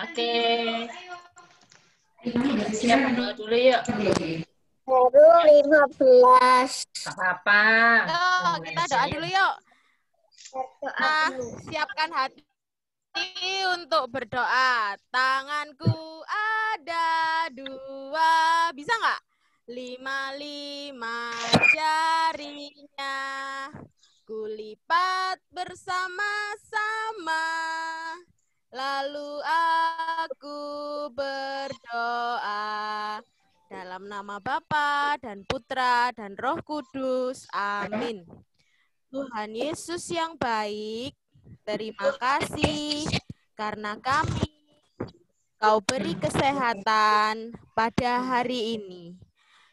Oke. Siap berdoa dulu yuk. Baru 15. Gak apa-apa. Yuk, kita doa dulu yuk. Nah, siapkan hati untuk berdoa. Tanganku ada 2, bisa nggak? 5 jarinya, kulipat bersama-sama. Lalu aku berdoa dalam nama Bapa dan Putra dan Roh Kudus. Amin. Tuhan Yesus yang baik, terima kasih karena Kau beri kesehatan pada hari ini.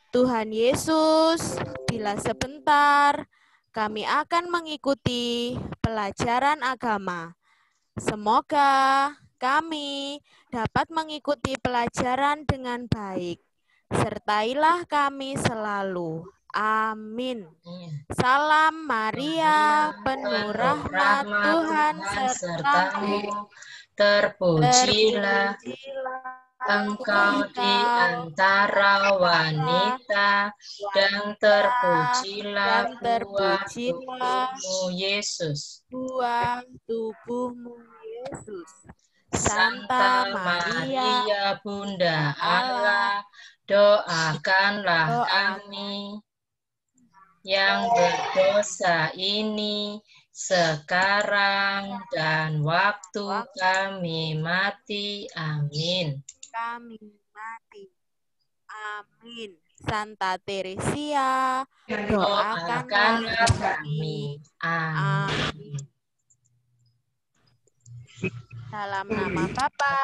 Tuhan Yesus, bila sebentar kami akan mengikuti pelajaran agama. Semoga kami dapat mengikuti pelajaran dengan baik. Sertailah kami selalu. Amin. Salam Maria, penuh rahmat Tuhan sertamu. Terpujilah Engkau di antara wanita, dan terpujilah buah tubuhmu, Yesus. Buah tubuhmu, Yesus. Santa Maria, Bunda Allah, doakanlah kami yang berdosa ini sekarang dan waktu kami mati. Amin. Kami mati. Amin. Santa Teresia, doakanlah kami. Amin. Dalam nama Bapa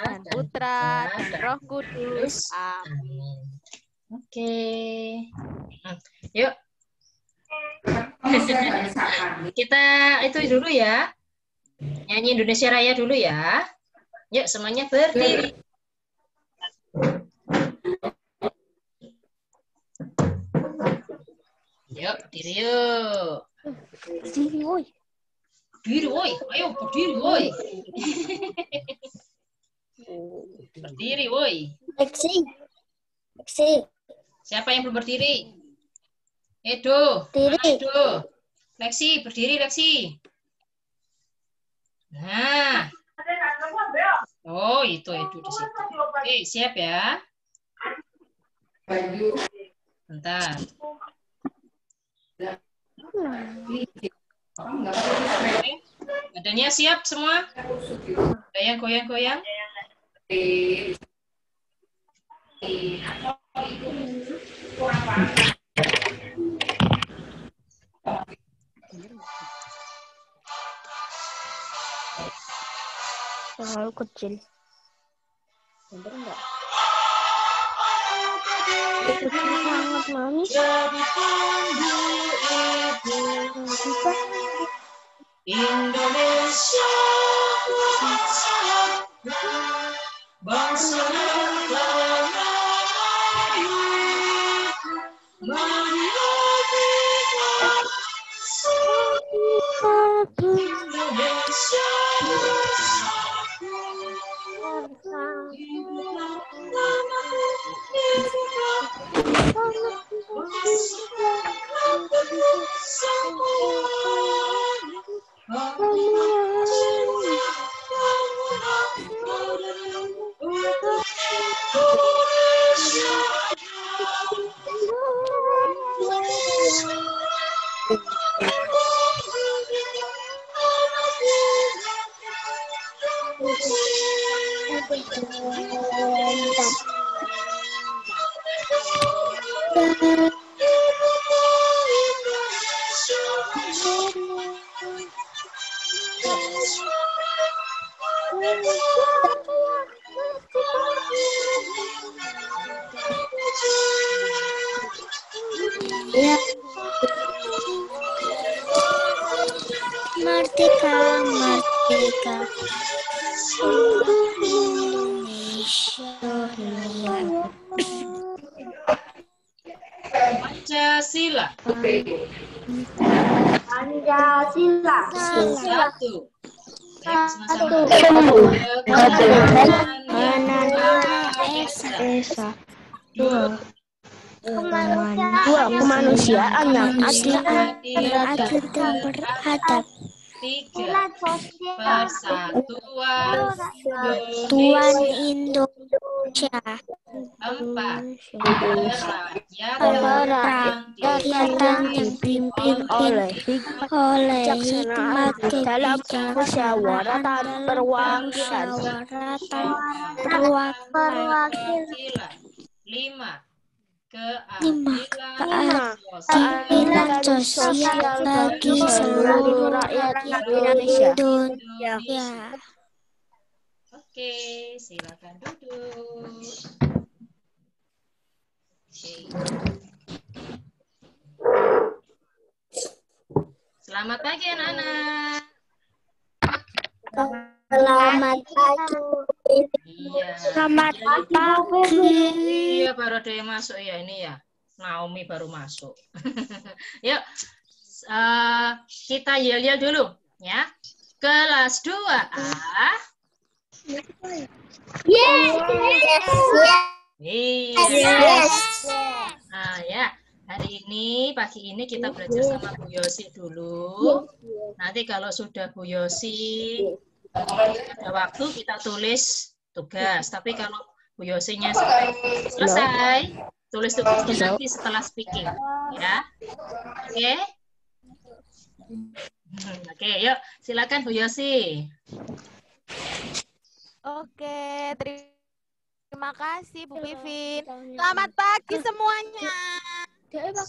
dan Putra dan Roh Kudus. Amin. Oke. Yuk. Kita itu dulu ya. Nyanyi Indonesia Raya dulu ya. Yuk semuanya berdiri. Yuk, berdiri yuk. Berdiri, woi. Berdiri, woi. Ayo, berdiri, woi. Berdiri, woi. Lexi. Siapa yang belum berdiri? Edo. Berdiri. Mana Edo? Lexi, berdiri, Lexi. Nah. Oh, itu Edo di situ. Oke, siap ya. Bentar. Badannya siap semua? Ada yang goyang-goyang? Terlalu kecil. Bener enggak? Kecil banget, Mami. Indonesia bangsa yang Indonesia Ya. Merdeka, merdeka. Indonesia. Pancasila. Pancasila. Satu. Ayo sama-sama. Esa. Dua. Kemanusiaan yang adil dan beradab. 3. Persatuan Tuan Indonesia. Indonesia. 4. Rakyat yang dipimpin oleh hikmat dalam musyawaratan perwakilan. 5. Keadilan sosial bagi seluruh rakyat Indonesia. Oke, silakan duduk. Oke. Selamat pagi anak-anak. Selamat pagi. Iya. Selamat pagi. Iya, baru ada yang masuk ya ini ya. Naomi baru masuk. Yuk, kita yel-yel dulu ya. Kelas 2A. Yes. Nah ya, hari ini pagi ini kita belajar sama Bu Yosi dulu. Nanti kalau sudah Bu Yosi ada waktu kita tulis tugas. Tapi kalau Bu Yosinya sudah selesai, tulis tugasnya nanti setelah speaking, ya. Oke? Oke, yuk silakan Bu Yosi. Oke, terima kasih Bu Vivin. Selamat pagi semuanya. Selamat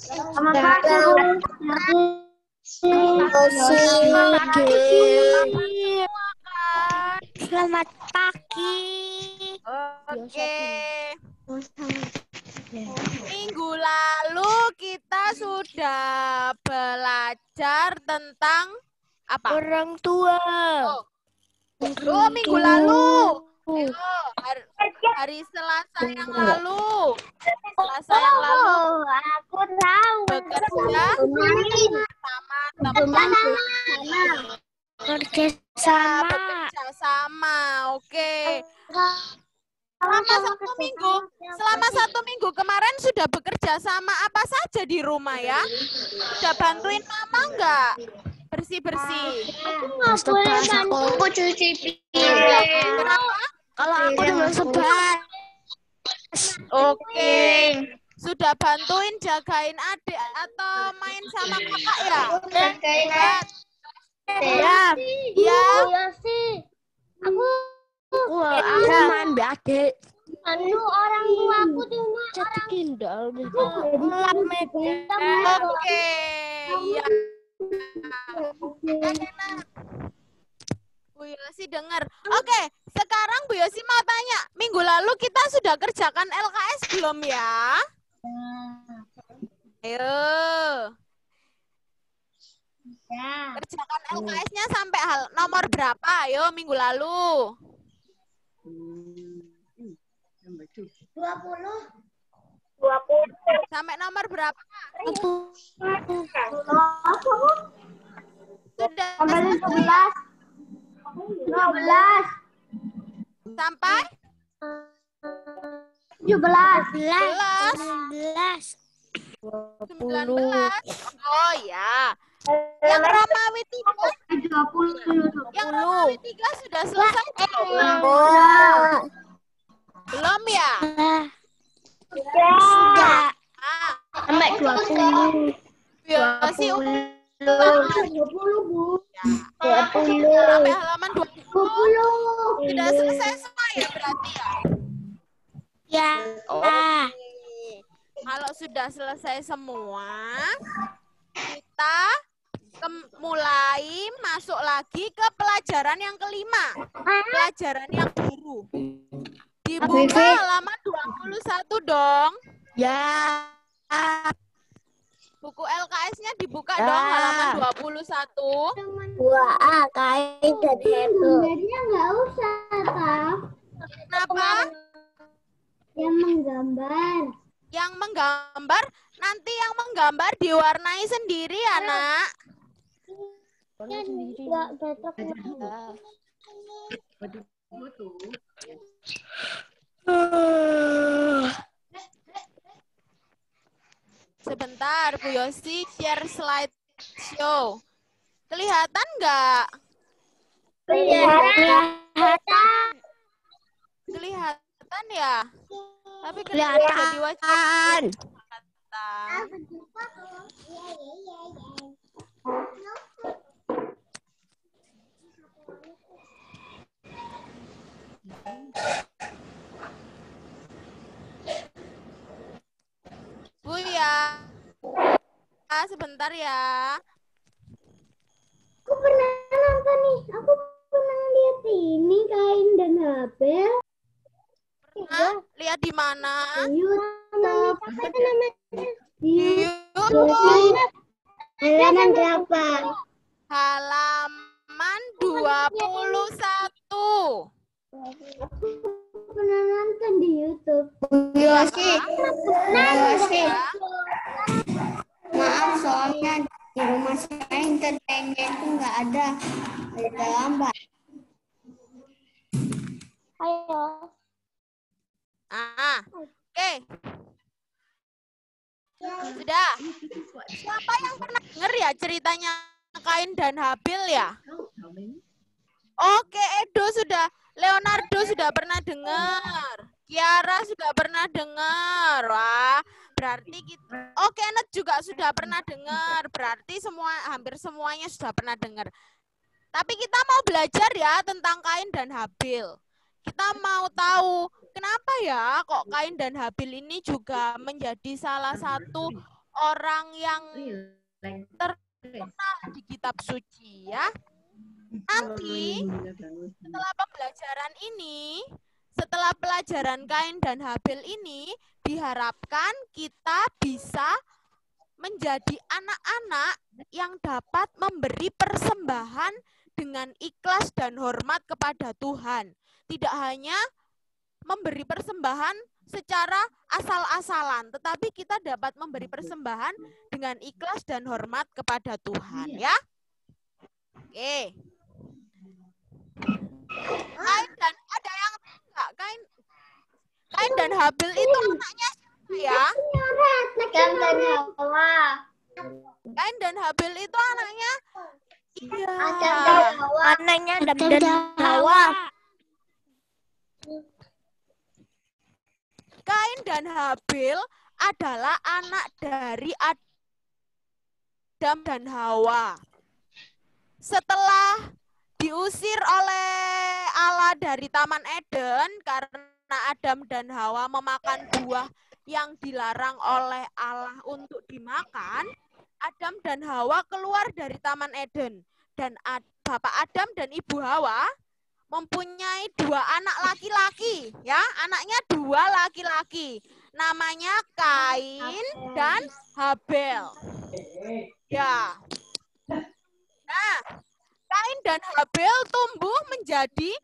pagi. Selamat pagi. Oke. Minggu lalu kita sudah belajar tentang apa? Orang tua. Oh, minggu lalu. Hari Selasa yang lalu. Aku tahu. Bekerja sama teman. Bekerja sama. Oke. Selama satu minggu kemarin sudah bekerja sama apa saja di rumah ya? Sudah bantuin mama enggak? Bersih-bersih. Aku cuci piring. Kenapa? Kalau aku udah sebat. Oke. Sudah bantuin jagain adik atau main sama kakak ya? Jagain adik. Ya. Iya sih. Aku main adik. Orang tua aku cuma orang kindal. Oke. Ya. Bu Yosi dengar. Oke, sekarang Bu Yosi mau tanya. Minggu lalu kita sudah kerjakan LKS belum ya? Ayo. Kerjakan LKS-nya sampai nomor berapa? Ayo, minggu lalu. 20. Sampai nomor berapa? Sudah Sampai 17. sampai 19. Oh ya. Yang Romawi 3 Yang Romawi 3 sudah selesai belum? Belum ya? Sudah. Sampai 20. Yosi 20, Bu. ya. 20. Sampai halaman 20. Sudah selesai semua ya berarti ya? Ya. Kalau sudah selesai semua, kita mulai masuk lagi ke pelajaran yang kelima. Pelajaran yang biru. Dibuka halaman 21 dong. Ya. Buku LKS-nya dibuka dong halaman 21. 2A kain dan Heru. Sebenarnya nggak usah, Kak. Kenapa? Yang menggambar. Yang menggambar, nanti yang menggambar diwarnai sendiri ya, Nak. Sebentar, Bu Yosi share slide show. Kelihatan nggak? Kelihatan. Kelihatan ya? Tapi kenapa jadi wajah? Bu ya, sebentar ya. Aku pernah nonton nih. Aku pernah lihat ini Kain dan Habel. Pernah lihat di mana? YouTube. Apa itu namanya? Di YouTube. Halaman berapa? Halaman 21. Aku pernah nonton di YouTube. Yosi, Maaf soalnya di rumah saya internetnya itu nggak ada lambat. Ayo. Oke. Sudah. Siapa yang pernah dengar ya ceritanya Kain dan Habil ya? Oke, Edo sudah, Leonardo sudah pernah dengar. Kiara sudah pernah dengar. Wah, berarti kita. Oke, Kenneth juga sudah pernah dengar. Berarti hampir semuanya sudah pernah dengar. Tapi kita mau belajar ya tentang Kain dan Habil. Kita mau tahu kenapa ya kok Kain dan Habil ini juga menjadi salah satu orang yang terkenal di kitab suci ya. Nanti setelah pembelajaran ini, setelah pelajaran Kain dan Habil ini, diharapkan kita bisa menjadi anak-anak yang dapat memberi persembahan dengan ikhlas dan hormat kepada Tuhan. Tidak hanya memberi persembahan secara asal-asalan, tetapi kita dapat memberi persembahan dengan ikhlas dan hormat kepada Tuhan, ya. Oke. Kain dan ada yang enggak? Kain dan Habil itu anaknya siapa ya? Adam dan Hawa. Kain dan Habil itu anaknya Adam dan Hawa. Anaknya Adam dan Hawa. Kain dan Habil adalah anak dari Adam dan Hawa. Setelah diusir oleh Allah dari Taman Eden karena Adam dan Hawa memakan buah yang dilarang oleh Allah untuk dimakan, Adam dan Hawa keluar dari Taman Eden. Dan Bapak Adam dan Ibu Hawa mempunyai 2 anak laki-laki, ya, anaknya 2 laki-laki, namanya Kain dan Habel. Ya, nah, Kain dan Habel tumbuh menjadi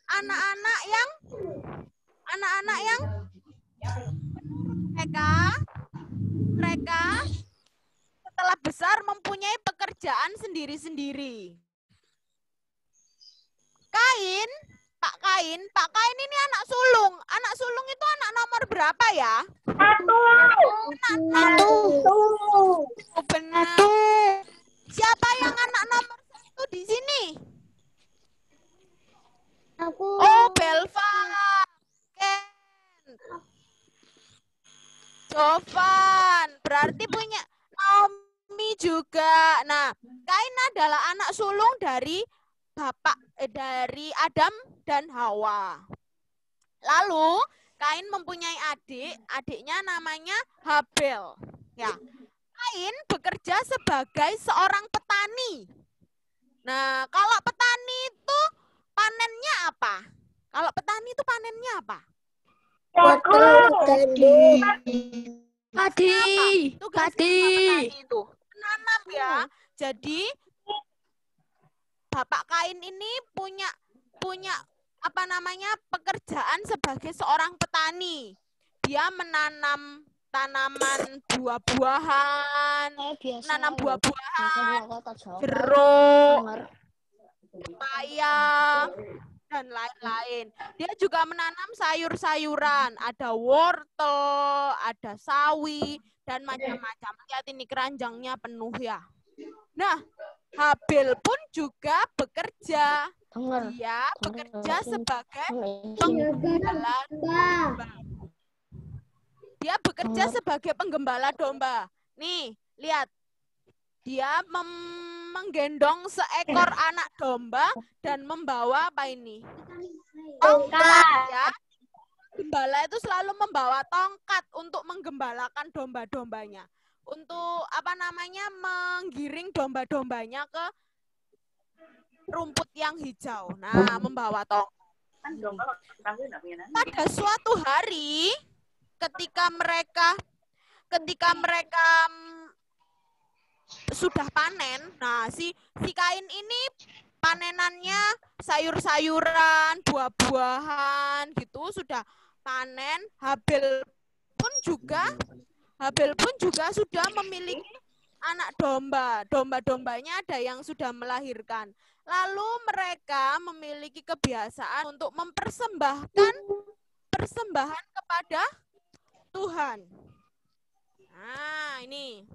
anak-anak yang mereka setelah besar mempunyai pekerjaan sendiri-sendiri. Pak Kain ini anak sulung. Anak sulung itu anak nomor berapa ya? 1. Benar. Siapa yang anak nomor 1 di sini? Aku. Oh, Belva. Ken. Jovan. Berarti punya Naomi juga. Nah, Kain adalah anak sulung dari dari Adam dan Hawa. Lalu Kain mempunyai adiknya namanya Habel. Ya, Kain bekerja sebagai seorang petani. Nah, kalau petani itu panennya apa? Kalau petani itu panennya apa? Padi. Itu menanam ya. Jadi Bapak Kain ini punya pekerjaan sebagai seorang petani. Dia menanam tanaman buah-buahan, jeruk, pepaya, dan lain-lain. Dia juga menanam sayur-sayuran, ada wortel, ada sawi, dan macam-macam. Lihat ini keranjangnya penuh ya. Nah, Habil pun juga bekerja. Dia bekerja sebagai penggembala domba. Dia bekerja sebagai penggembala domba. Nih, lihat. Dia menggendong seekor anak domba dan membawa apa ini? Tongkat ya. Gembala itu selalu membawa tongkat untuk menggembalakan domba-dombanya. Untuk apa namanya? Menggiring domba-dombanya ke rumput yang hijau. Nah, membawa tongkat. Pada suatu hari ketika mereka sudah panen, nah si Kain ini panenannya sayur-sayuran, buah-buahan gitu sudah panen. Habil pun juga sudah memiliki anak domba. Domba-dombanya ada yang sudah melahirkan. Lalu mereka memiliki kebiasaan untuk mempersembahkan persembahan kepada Tuhan. Nah, ini.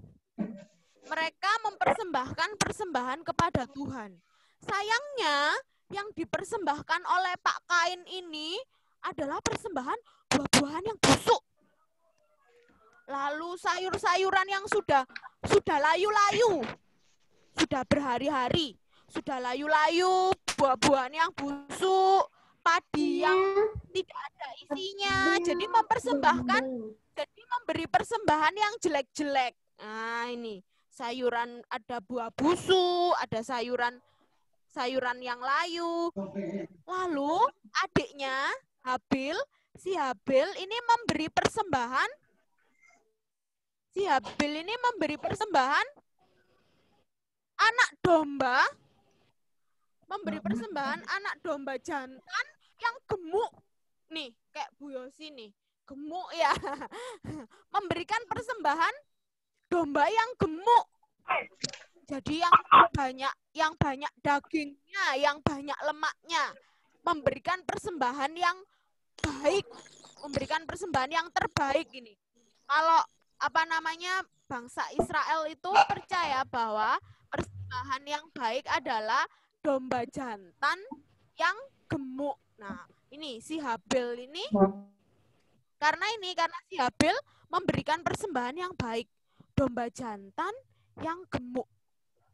Mereka mempersembahkan persembahan kepada Tuhan. Sayangnya, yang dipersembahkan oleh Pak Kain ini adalah persembahan buah-buahan yang busuk. Lalu sayur-sayuran yang sudah layu-layu, sudah berhari-hari, sudah layu-layu, buah-buahan yang busuk, padi yang tidak ada isinya. Jadi memberi persembahan yang jelek-jelek. Nah, ini. Sayuran ada buah busuk, ada sayuran yang layu. Lalu adiknya si Habil ini memberi persembahan. Si Habil ini memberi persembahan anak domba, jantan yang gemuk. Nih, kayak Bu Yosi nih, gemuk ya. Memberikan persembahan domba yang gemuk. Jadi yang banyak dagingnya, yang banyak lemaknya. Memberikan persembahan yang baik, memberikan persembahan yang terbaik ini. Kalau bangsa Israel itu percaya bahwa persembahan yang baik adalah domba jantan yang gemuk. Nah, ini si Habil ini karena si Habil memberikan persembahan yang baik. Domba jantan yang gemuk.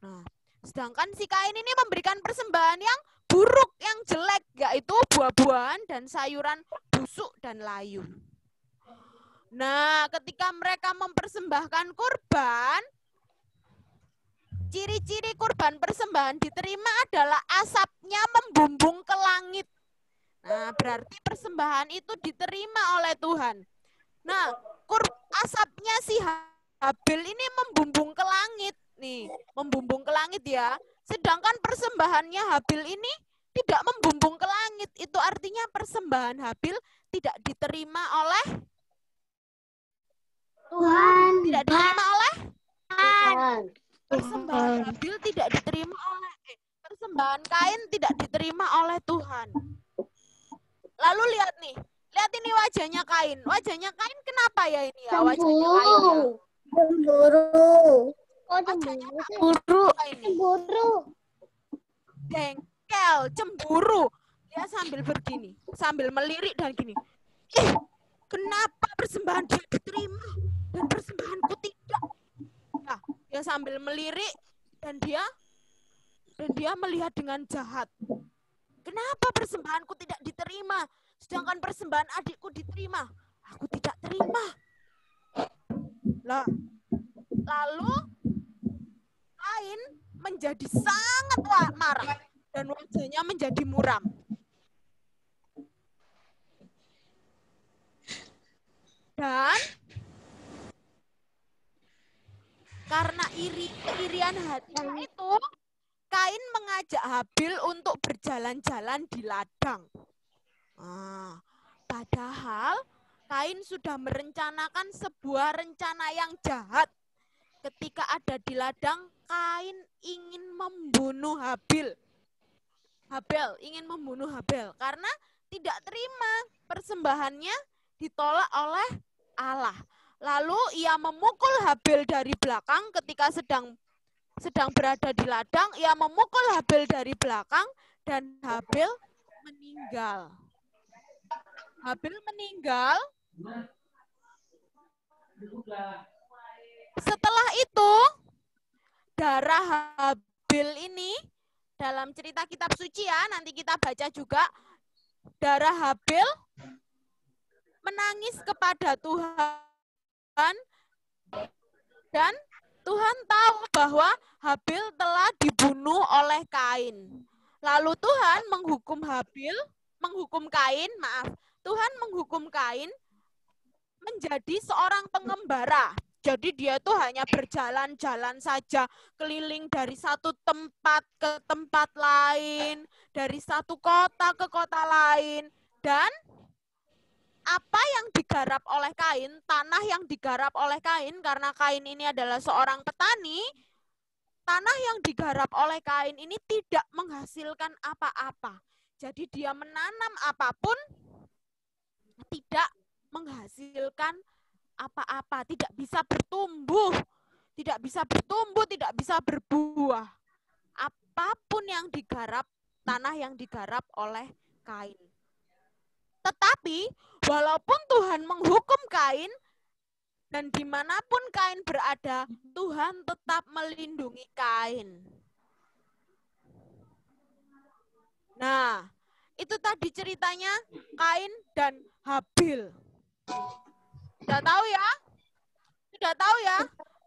Nah, sedangkan si Kain ini memberikan persembahan yang buruk, yang jelek, yaitu buah-buahan dan sayuran busuk dan layu. Nah, ketika mereka mempersembahkan kurban, ciri-ciri kurban persembahan diterima adalah asapnya membumbung ke langit. Nah, berarti persembahan itu diterima oleh Tuhan. Nah, asapnya si Habil ini membumbung ke langit. Nih, membumbung ke langit ya. Sedangkan persembahannya Habil ini tidak membumbung ke langit. Itu artinya persembahan Habil tidak diterima oleh Tuhan. Tidak diterima oleh Tuhan. Persembahan Habil tidak diterima oleh persembahan Kain tidak diterima oleh Tuhan. Lalu lihat nih. Lihat ini wajahnya Kain. Wajahnya Kain kenapa ya ini ya? Wajahnya Kain ya. Cemburu. Cemburu. Dengkel, cemburu. Dia sambil begini, sambil melirik dan gini. Kenapa persembahan dia diterima dan persembahanku tidak? Nah, dia sambil melirik dan dia melihat dengan jahat. Kenapa persembahanku tidak diterima, sedangkan persembahan adikku diterima? Aku tidak terima. Lalu Kain menjadi sangat marah dan wajahnya menjadi muram. Dan karena keirian hatinya itu, Kain mengajak Habil untuk berjalan-jalan di ladang. Padahal Kain sudah merencanakan sebuah rencana yang jahat. Ketika ada di ladang, Kain ingin membunuh Habil. Habel, ingin membunuh Habel karena tidak terima persembahannya ditolak oleh Allah. Lalu ia memukul Habel dari belakang ketika sedang berada di ladang, ia memukul Habel dari belakang dan Habel meninggal. Habel meninggal. Setelah itu, darah Habel ini dalam cerita kitab suci ya, nanti kita baca juga, darah Habel menangis kepada Tuhan dan Tuhan tahu bahwa Habel telah dibunuh oleh Kain. Lalu Tuhan menghukum Tuhan menghukum Kain menjadi seorang pengembara. Jadi dia tuh hanya berjalan-jalan saja, keliling dari satu tempat ke tempat lain, dari satu kota ke kota lain. Dan apa yang digarap oleh Kain, tanah yang digarap oleh Kain, karena Kain ini adalah seorang petani, tanah yang digarap oleh Kain ini tidak menghasilkan apa-apa. Jadi dia menanam apapun, tidak menghasilkan apa-apa, tidak bisa bertumbuh, tidak bisa berbuah. Apapun yang digarap, tanah yang digarap oleh Kain. Tetapi walaupun Tuhan menghukum Kain, dan dimanapun Kain berada, Tuhan tetap melindungi Kain. Nah, itu tadi ceritanya Kain dan Habel. Sudah tahu ya? Sudah tahu ya?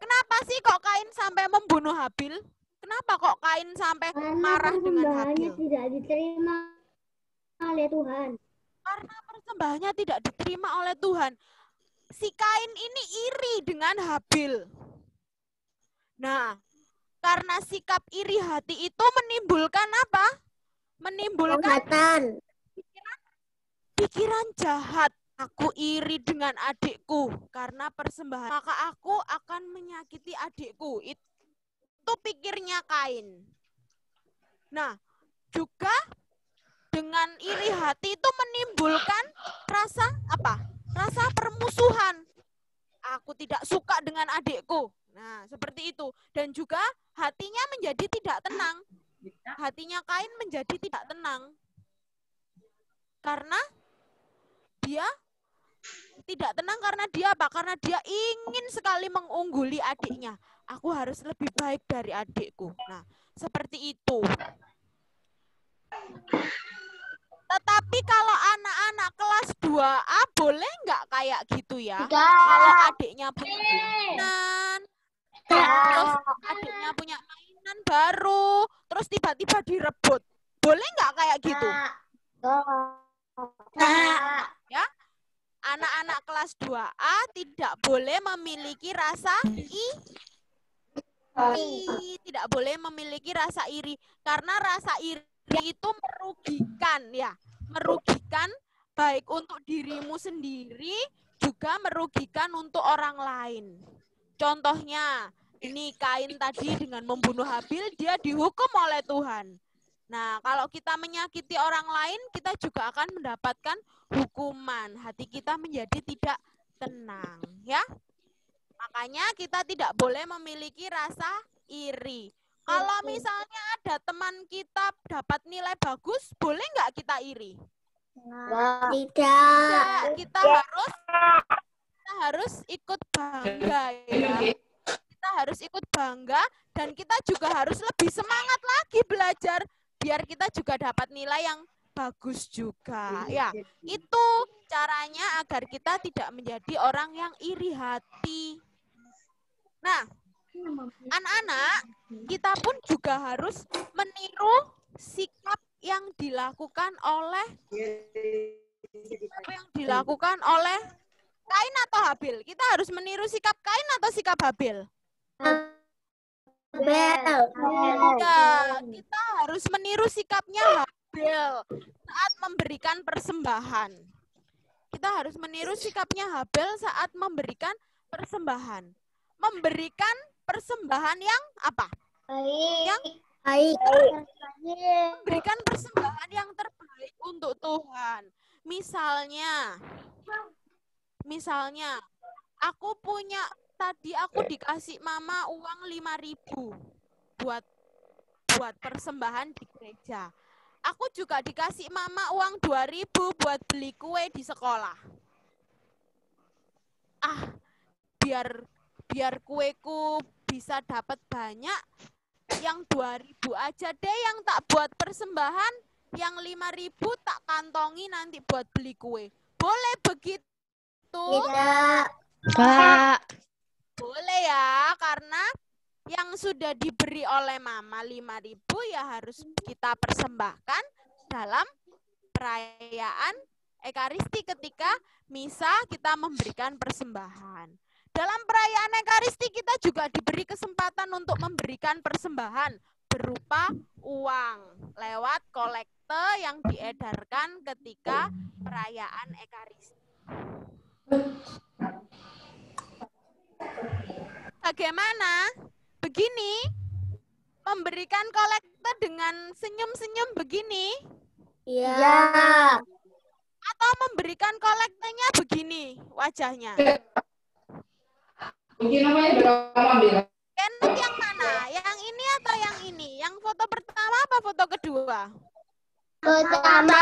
Kenapa sih kok Kain sampai membunuh Habel? Kenapa kok Kain sampai marah dengan Habel? Tidak diterima oleh Tuhan. Karena persembahannya tidak diterima oleh Tuhan. Si Kain ini iri dengan Habel. Nah, karena sikap iri hati itu menimbulkan apa? Menimbulkan pikiran jahat. Aku iri dengan adikku karena persembahan. Maka aku akan menyakiti adikku. Itu pikirnya Kain. Nah, juga dengan iri hati itu menimbulkan rasa apa? Rasa permusuhan. Aku tidak suka dengan adikku. Nah, seperti itu. Dan juga hatinya menjadi tidak tenang. Hatinya Kain menjadi tidak tenang. Karena dia tidak tenang karena dia apa? Karena dia ingin sekali mengungguli adiknya. Aku harus lebih baik dari adikku. Nah, seperti itu. Tetapi kalau anak-anak kelas 2A boleh nggak kayak gitu ya? Kalau adiknya punya mainan, terus adiknya punya mainan baru, terus tiba-tiba direbut. Boleh nggak kayak gitu? Ya, anak-anak kelas 2A tidak boleh memiliki rasa iri. Tidak boleh memiliki rasa iri. Karena rasa iri itu merugikan ya, merugikan baik untuk dirimu sendiri juga merugikan untuk orang lain. Contohnya ini Kain tadi dengan membunuh Habel, dia dihukum oleh Tuhan. Nah, kalau kita menyakiti orang lain, kita juga akan mendapatkan hukuman. Hati kita menjadi tidak tenang, ya. Makanya kita tidak boleh memiliki rasa iri. Kalau misalnya ada teman kita dapat nilai bagus, boleh nggak kita iri? Tidak. Kita harus ikut bangga ya. Kita harus ikut bangga dan kita juga harus lebih semangat lagi belajar biar kita juga dapat nilai yang bagus juga. Ya, itu caranya agar kita tidak menjadi orang yang iri hati. Nah, anak-anak, kita pun juga harus meniru sikap yang dilakukan oleh Kain atau Habel. Kita harus meniru sikap Kain atau sikap Habel? Ya, kita harus meniru sikapnya Habel saat memberikan persembahan. Kita harus meniru sikapnya Habel saat memberikan persembahan. Memberikan persembahan yang apa? Baik. Berikan persembahan yang terbaik untuk Tuhan. Misalnya, tadi aku dikasih mama uang 5.000 buat persembahan di gereja. Aku juga dikasih mama uang 2.000 buat beli kue di sekolah. Biar kueku bisa dapat banyak, yang 2.000 aja deh yang tak buat persembahan, yang 5.000 tak kantongi nanti buat beli kue. Boleh begitu? Tidak. Boleh ya, karena yang sudah diberi oleh mama 5.000 ya harus kita persembahkan dalam perayaan Ekaristi ketika misa kita memberikan persembahan. Dalam perayaan Ekaristi kita juga diberi kesempatan untuk memberikan persembahan berupa uang lewat kolekte yang diedarkan ketika perayaan Ekaristi. Bagaimana? Begini, memberikan kolekte dengan senyum-senyum begini? Iya. Atau memberikan kolektenya begini wajahnya? Kenneth yang mana? Yang ini atau yang ini? Yang foto pertama apa foto kedua? Pertama.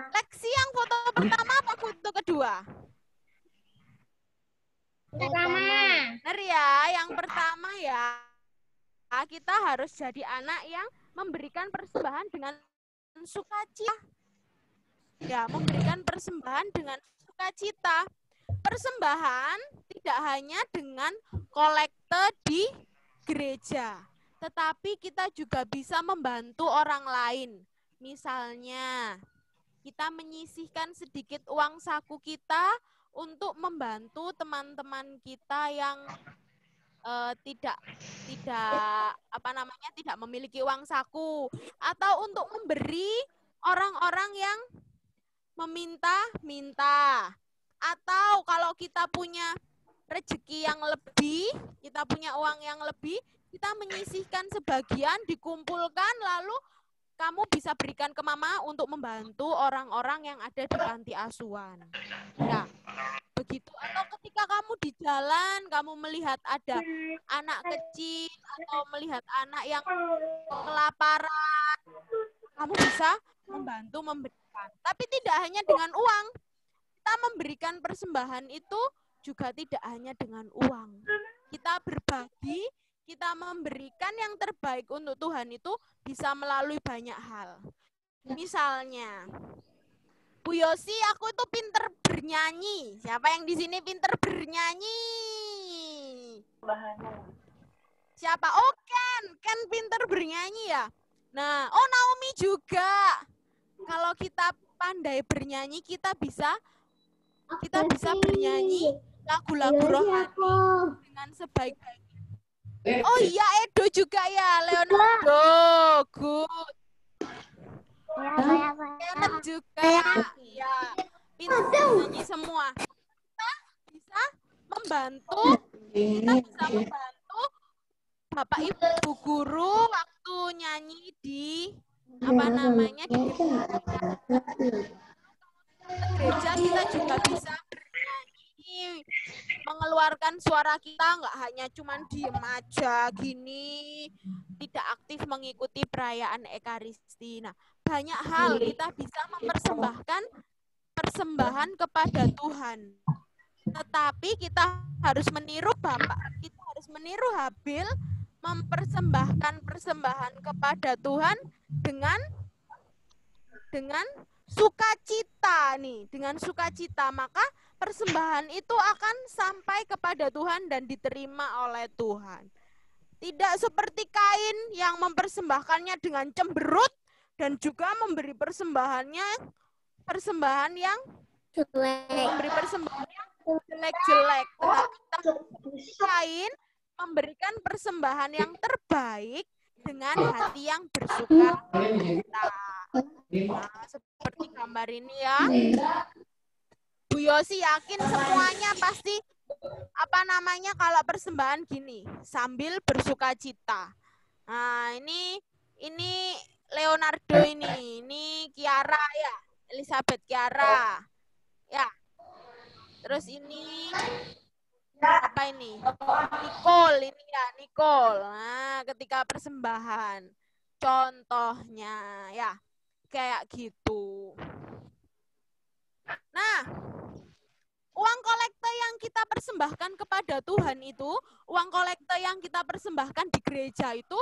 Lexi yang foto pertama apa foto kedua? Pertama. Benar ya, yang pertama ya. Kita harus jadi anak yang memberikan persembahan dengan sukacita. Ya, memberikan persembahan dengan sukacita. Persembahan tidak hanya dengan kolekte di gereja, tetapi kita juga bisa membantu orang lain. Misalnya, kita menyisihkan sedikit uang saku kita untuk membantu teman-teman kita yang tidak memiliki uang saku, atau untuk memberi orang-orang yang meminta-minta, atau kalau kita punya rezeki yang lebih, kita punya uang yang lebih, kita menyisihkan sebagian, dikumpulkan, lalu kamu bisa berikan ke mama untuk membantu orang-orang yang ada di panti asuhan. Ya, begitu. Atau ketika kamu di jalan, kamu melihat ada anak kecil atau melihat anak yang kelaparan, kamu bisa membantu memberikan. Tapi tidak hanya dengan uang. Kita memberikan persembahan itu juga tidak hanya dengan uang. Kita berbagi, kita memberikan yang terbaik untuk Tuhan itu bisa melalui banyak hal. Misalnya, Bu Yosi, aku itu pinter bernyanyi. Siapa yang di sini pinter bernyanyi? Siapa? Oh, Ken pinter bernyanyi ya. Nah, oh Naomi juga. Kalau kita pandai bernyanyi, kita bisa bernyanyi lagu-lagu rohani dengan sebaik-baiknya. Oh iya, Edo juga ya, Leonardo. Good. Kenneth juga ya. Pintar nyanyi semua. Kita bisa membantu Bapak Ibu guru waktu nyanyi di gereja. Kita juga bisa bernyanyi, mengeluarkan suara kita, nggak hanya cuman diem aja gini, tidak aktif mengikuti perayaan Ekaristi. Nah, banyak hal kita bisa mempersembahkan persembahan kepada Tuhan. Tetapi kita harus meniru Bapak, kita harus meniru Habil, mempersembahkan persembahan kepada Tuhan dengan sukacita nih, dengan sukacita, maka persembahan itu akan sampai kepada Tuhan dan diterima oleh Tuhan. Tidak seperti Kain yang mempersembahkannya dengan cemberut dan juga memberi persembahan yang jelek-jelek. Kain memberikan persembahan yang terbaik dengan hati yang bersukacita. Nah, seperti gambar ini ya. Bu Yosi yakin semuanya pasti kalau persembahan gini, sambil bersukacita. Nah, ini Leonardo ini Kiara ya, Elizabeth Kiara. Ya. Terus ini apa ini? Nicole ini ya, Nicole. Nah, ketika persembahan. Contohnya ya, kayak gitu. Nah, uang kolekte yang kita persembahkan kepada Tuhan itu, uang kolekte yang kita persembahkan di gereja itu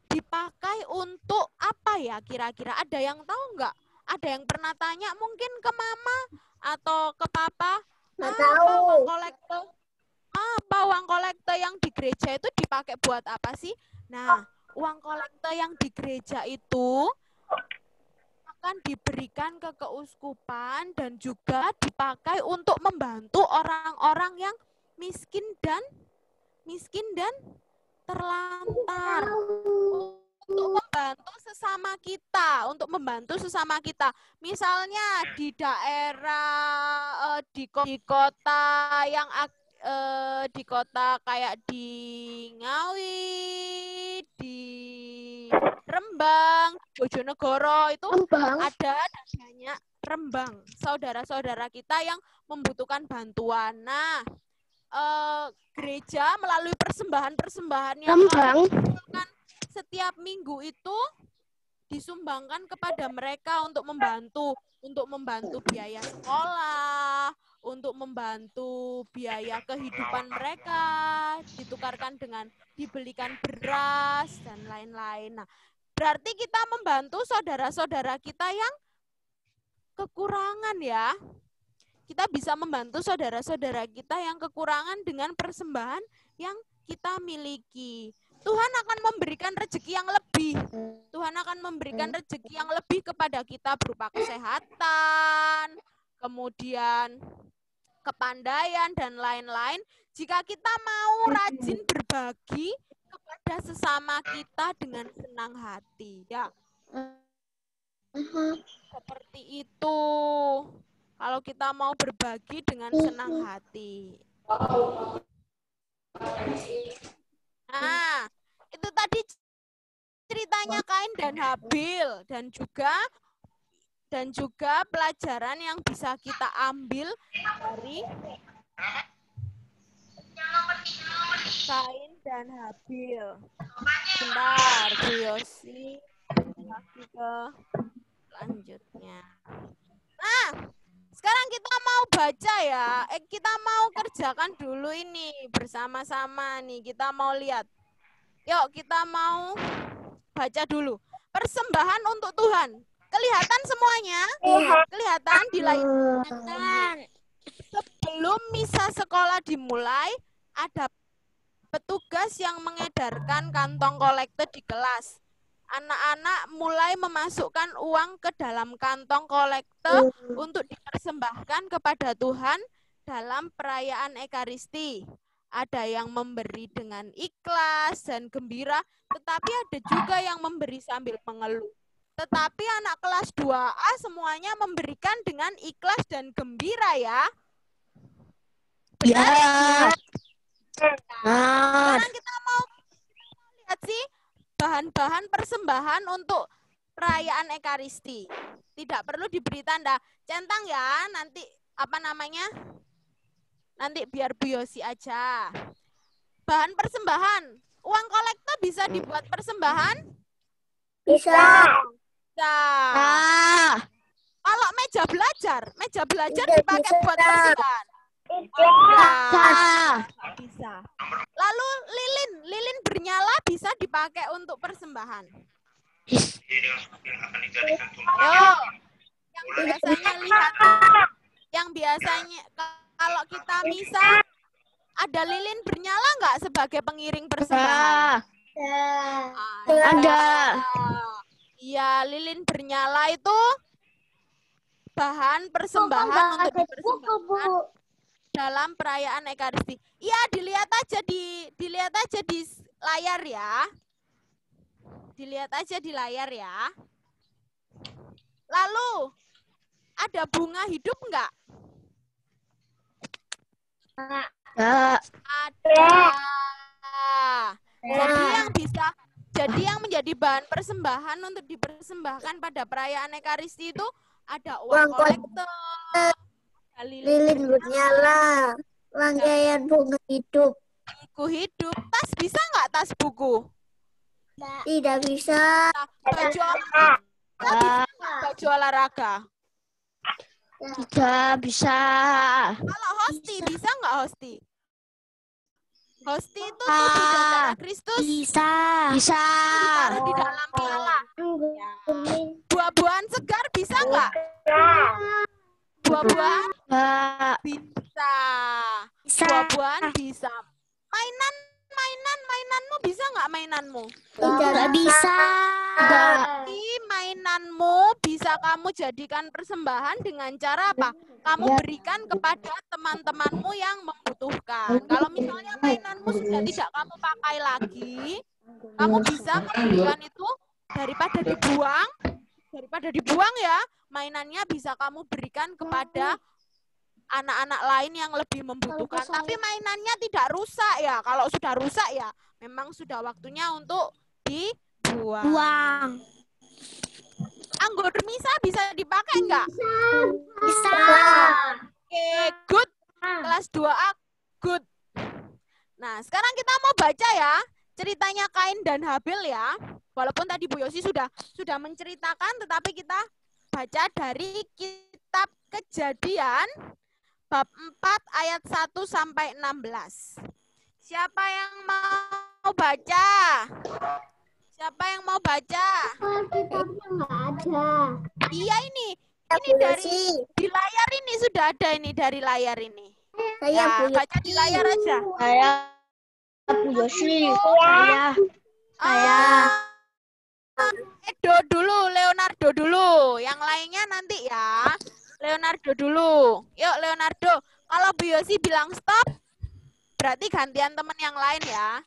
dipakai untuk apa ya kira-kira? Ada yang tahu nggak? Ada yang pernah tanya mungkin ke mama atau ke papa? Nggak Apa tahu. uang kolekte? Apa uang kolekte yang di gereja itu dipakai buat apa sih? Nah, uang kolekte yang di gereja itu akan diberikan ke keuskupan dan juga dipakai untuk membantu orang-orang yang miskin dan terlantar, untuk membantu sesama kita. Misalnya di daerah di kota yang di kota kayak di Ngawi, di Rembang, Bojonegoro itu ada banyak Rembang, saudara-saudara kita yang membutuhkan bantuan. Nah, gereja melalui persembahan yang dikumpulkan setiap minggu itu disumbangkan kepada mereka untuk membantu biaya sekolah, untuk membantu biaya kehidupan mereka, ditukarkan dengan dibelikan beras dan lain-lain. Nah, berarti kita membantu saudara-saudara kita yang kekurangan ya. Kita bisa membantu saudara-saudara kita yang kekurangan dengan persembahan yang kita miliki. Tuhan akan memberikan rezeki yang lebih. Tuhan akan memberikan rezeki yang lebih kepada kita berupa kesehatan, kemudian kepandaian, dan lain-lain. Jika kita mau rajin berbagi kepada sesama kita dengan senang hati. Ya. Seperti itu. Kalau kita mau berbagi dengan senang hati. Nah, itu tadi ceritanya Kain dan Habil dan juga pelajaran yang bisa kita ambil dari Kain dan Habil. Bentar, Bu Yosi. Lagi ke selanjutnya. Nah, sekarang kita mau baca ya. Kita mau kerjakan dulu ini bersama-sama nih. Kita mau lihat. Yuk, kita mau baca dulu. Persembahan untuk Tuhan. Kelihatan semuanya? Kelihatan di layar. Sebelum misa sekolah dimulai, ada petugas yang mengedarkan kantong kolekte di kelas. Anak-anak mulai memasukkan uang ke dalam kantong kolekte untuk dipersembahkan kepada Tuhan dalam perayaan Ekaristi. Ada yang memberi dengan ikhlas dan gembira, tetapi ada juga yang memberi sambil mengeluh. Tetapi anak kelas 2A semuanya memberikan dengan ikhlas dan gembira ya. Benar ya? Sekarang kita mau lihat sih bahan-bahan persembahan untuk perayaan Ekaristi. Tidak perlu diberi tanda centang ya, nanti apa namanya? Nanti biar Bu Yosi aja. Bahan persembahan. Uang kolekte bisa dibuat persembahan? Bisa. Kalau meja belajar dipakai buat persembahan? Bisa. Lalu lilin bernyala bisa dipakai untuk persembahan. Yang biasanya kalau kita misa ada lilin bernyala nggak sebagai pengiring persembahan? Ada. Iya, lilin bernyala itu bahan persembahan untuk dipersembahkan dalam perayaan Ekaristi. Iya, dilihat aja di layar ya. Dilihat aja di layar ya. Lalu ada bunga hidup enggak? Ada. Ada. Jadi yang menjadi bahan persembahan untuk dipersembahkan pada perayaan Ekaristi itu ada uang kolektor, lilin bernyala, rangkaian bunga hidup. buku hidup, tas bisa nggak tas buku? Tidak bisa. Baju olahraga, baju olahraga. Tidak bisa. Kalau hosti bisa nggak hosti? Hosti itu tubuh dan darah Kristus. Bisa. Ditaruh di dalam piala. Buah-buahan segar bisa nggak? Buah-buahan bisa. Buah-buahan bisa. Mainanmu bisa nggak mainanmu? Tidak bisa. Tapi mainanmu bisa kamu jadikan persembahan dengan cara apa? Kamu berikan kepada teman-temanmu yang membutuhkan. Kalau misalnya mainanmu sudah tidak kamu pakai lagi, kamu bisa memberikan itu daripada dibuang ya, mainannya bisa kamu berikan kepada anak-anak lain yang lebih membutuhkan. Tapi mainannya tidak rusak ya. Kalau sudah rusak ya, memang sudah waktunya untuk dibuang. Anggur misa bisa dipakai enggak? Bisa. Oke, good. Kelas 2A, good. Nah, sekarang kita mau baca ya ceritanya Kain dan Habil ya. Walaupun tadi Bu Yosi sudah menceritakan, tetapi kita baca dari kitab Kejadian bab 4 ayat 1 sampai 16. Siapa yang mau baca? Siapa yang mau baca? Kitabnya nggak ada. Iya ini dari di layar ini sudah ada ini dari layar ini. Saya Ya, baca di layar aja. Saya Bu Yosi. Saya. Edo dulu, Leonardo dulu. Yang lainnya nanti ya. Leonardo dulu. Yuk Leonardo. Kalau Bu Yosi bilang stop, berarti gantian teman yang lain ya.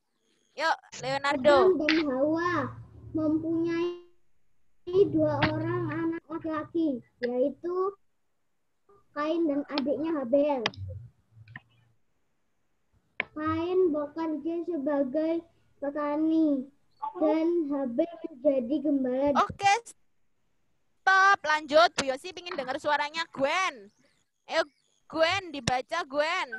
Yuk Leonardo. Adam dan Hawa mempunyai 2 orang anak laki-laki, yaitu Kain dan adiknya Habel. Kain bekerja sebagai petani dan Habel menjadi gembala. Oke, stop. Lanjut. Bu Yosi ingin dengar suaranya Gwen. Ayo Gwen, dibaca Gwen.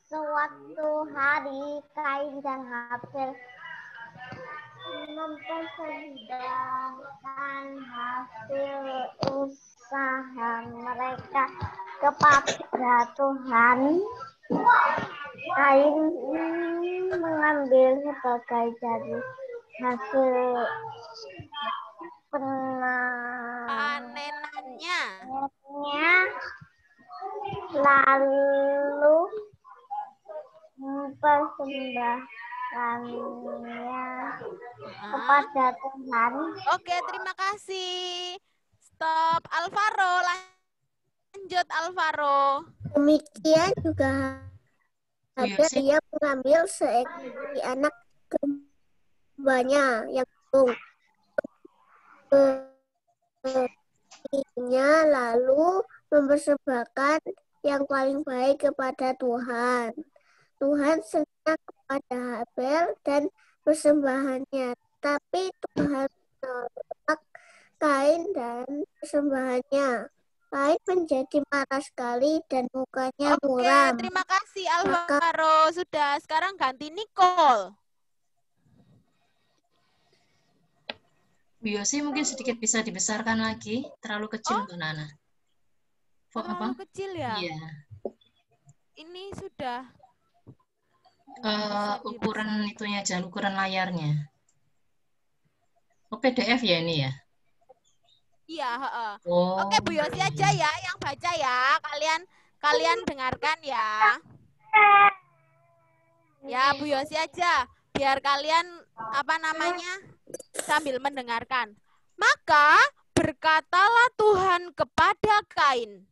Suatu hari Kain dan Habel mempersembahkan hasil usaha mereka kepada Tuhan. Kain mengambil sebagai dari hasil Panenannya. Lalu mempersembahkannya kepada Tuhan. Oke, terima kasih. Stop. Alvaro, lanjut Alvaro. Demikian juga dia mengambil seekor anak gembanya yang lalu mempersembahkan yang paling baik kepada Tuhan. Tuhan senang kepada Habel dan persembahannya, tapi Tuhan menolak Kain dan persembahannya. Kain menjadi marah sekali dan mukanya muram. Oke, terima kasih Alvaro. Sudah, sekarang ganti Nicole. Bu Yosi mungkin sedikit bisa dibesarkan lagi, terlalu kecil untuk Nana. Terlalu kecil ya? Iya. Ini sudah ukuran itunya aja, ukuran layarnya. Oh, PDF ya ini ya? Iya, Oh. Oke, Bu Yosi aja ya yang baca ya. Kalian dengarkan ya. Ya, Bu Yosi aja. Biar kalian sambil mendengarkan. Maka berkatalah Tuhan kepada Kain,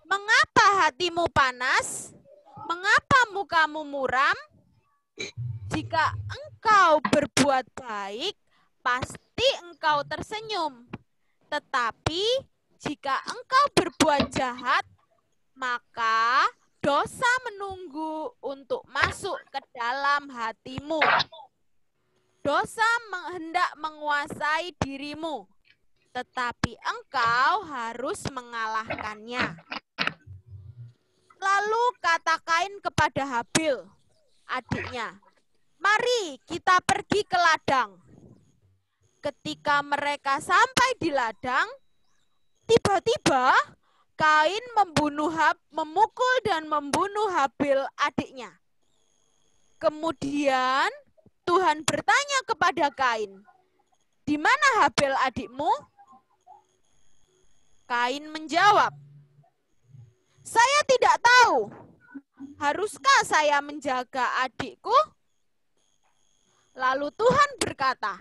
"Mengapa hatimu panas? Mengapa mukamu muram? Jika engkau berbuat baik, pasti engkau tersenyum. Tetapi Jika engkau berbuat jahat, maka dosa menunggu untuk masuk ke dalam hatimu. Dosa hendak menguasai dirimu, tetapi engkau harus mengalahkannya. Lalu kata Kain kepada Habil, adiknya, "Mari kita pergi ke ladang." Ketika mereka sampai di ladang, tiba-tiba Kain memukul dan membunuh Habil adiknya. Kemudian Tuhan bertanya kepada Kain, "Di mana Habil adikmu?" Kain menjawab, "Saya tidak tahu. Haruskah saya menjaga adikku?" Lalu Tuhan berkata,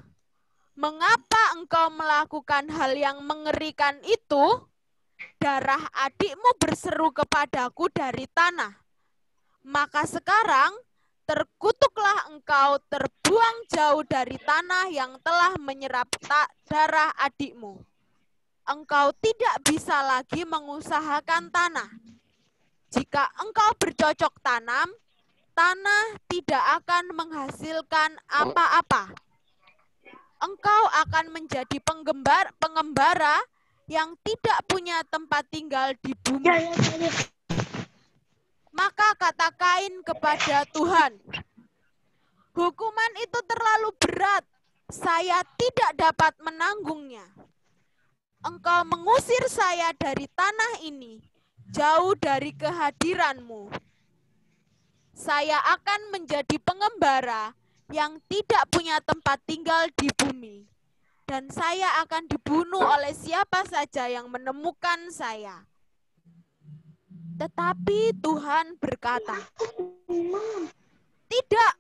"Mengapa engkau melakukan hal yang mengerikan itu? Darah adikmu berseru kepadaku dari tanah. Maka sekarang terkutuklah engkau terbuang jauh dari tanah yang telah menyerap darah adikmu. Engkau tidak bisa lagi mengusahakan tanah. Jika engkau bercocok tanam, tanah tidak akan menghasilkan apa-apa. Engkau akan menjadi pengembara yang tidak punya tempat tinggal di bumi." Maka kata Kain kepada Tuhan, "Hukuman itu terlalu berat, saya tidak dapat menanggungnya. Engkau mengusir saya dari tanah ini, jauh dari kehadiranmu. Saya akan menjadi pengembara yang tidak punya tempat tinggal di bumi, dan saya akan dibunuh oleh siapa saja yang menemukan saya." Tetapi Tuhan berkata, "Tidak,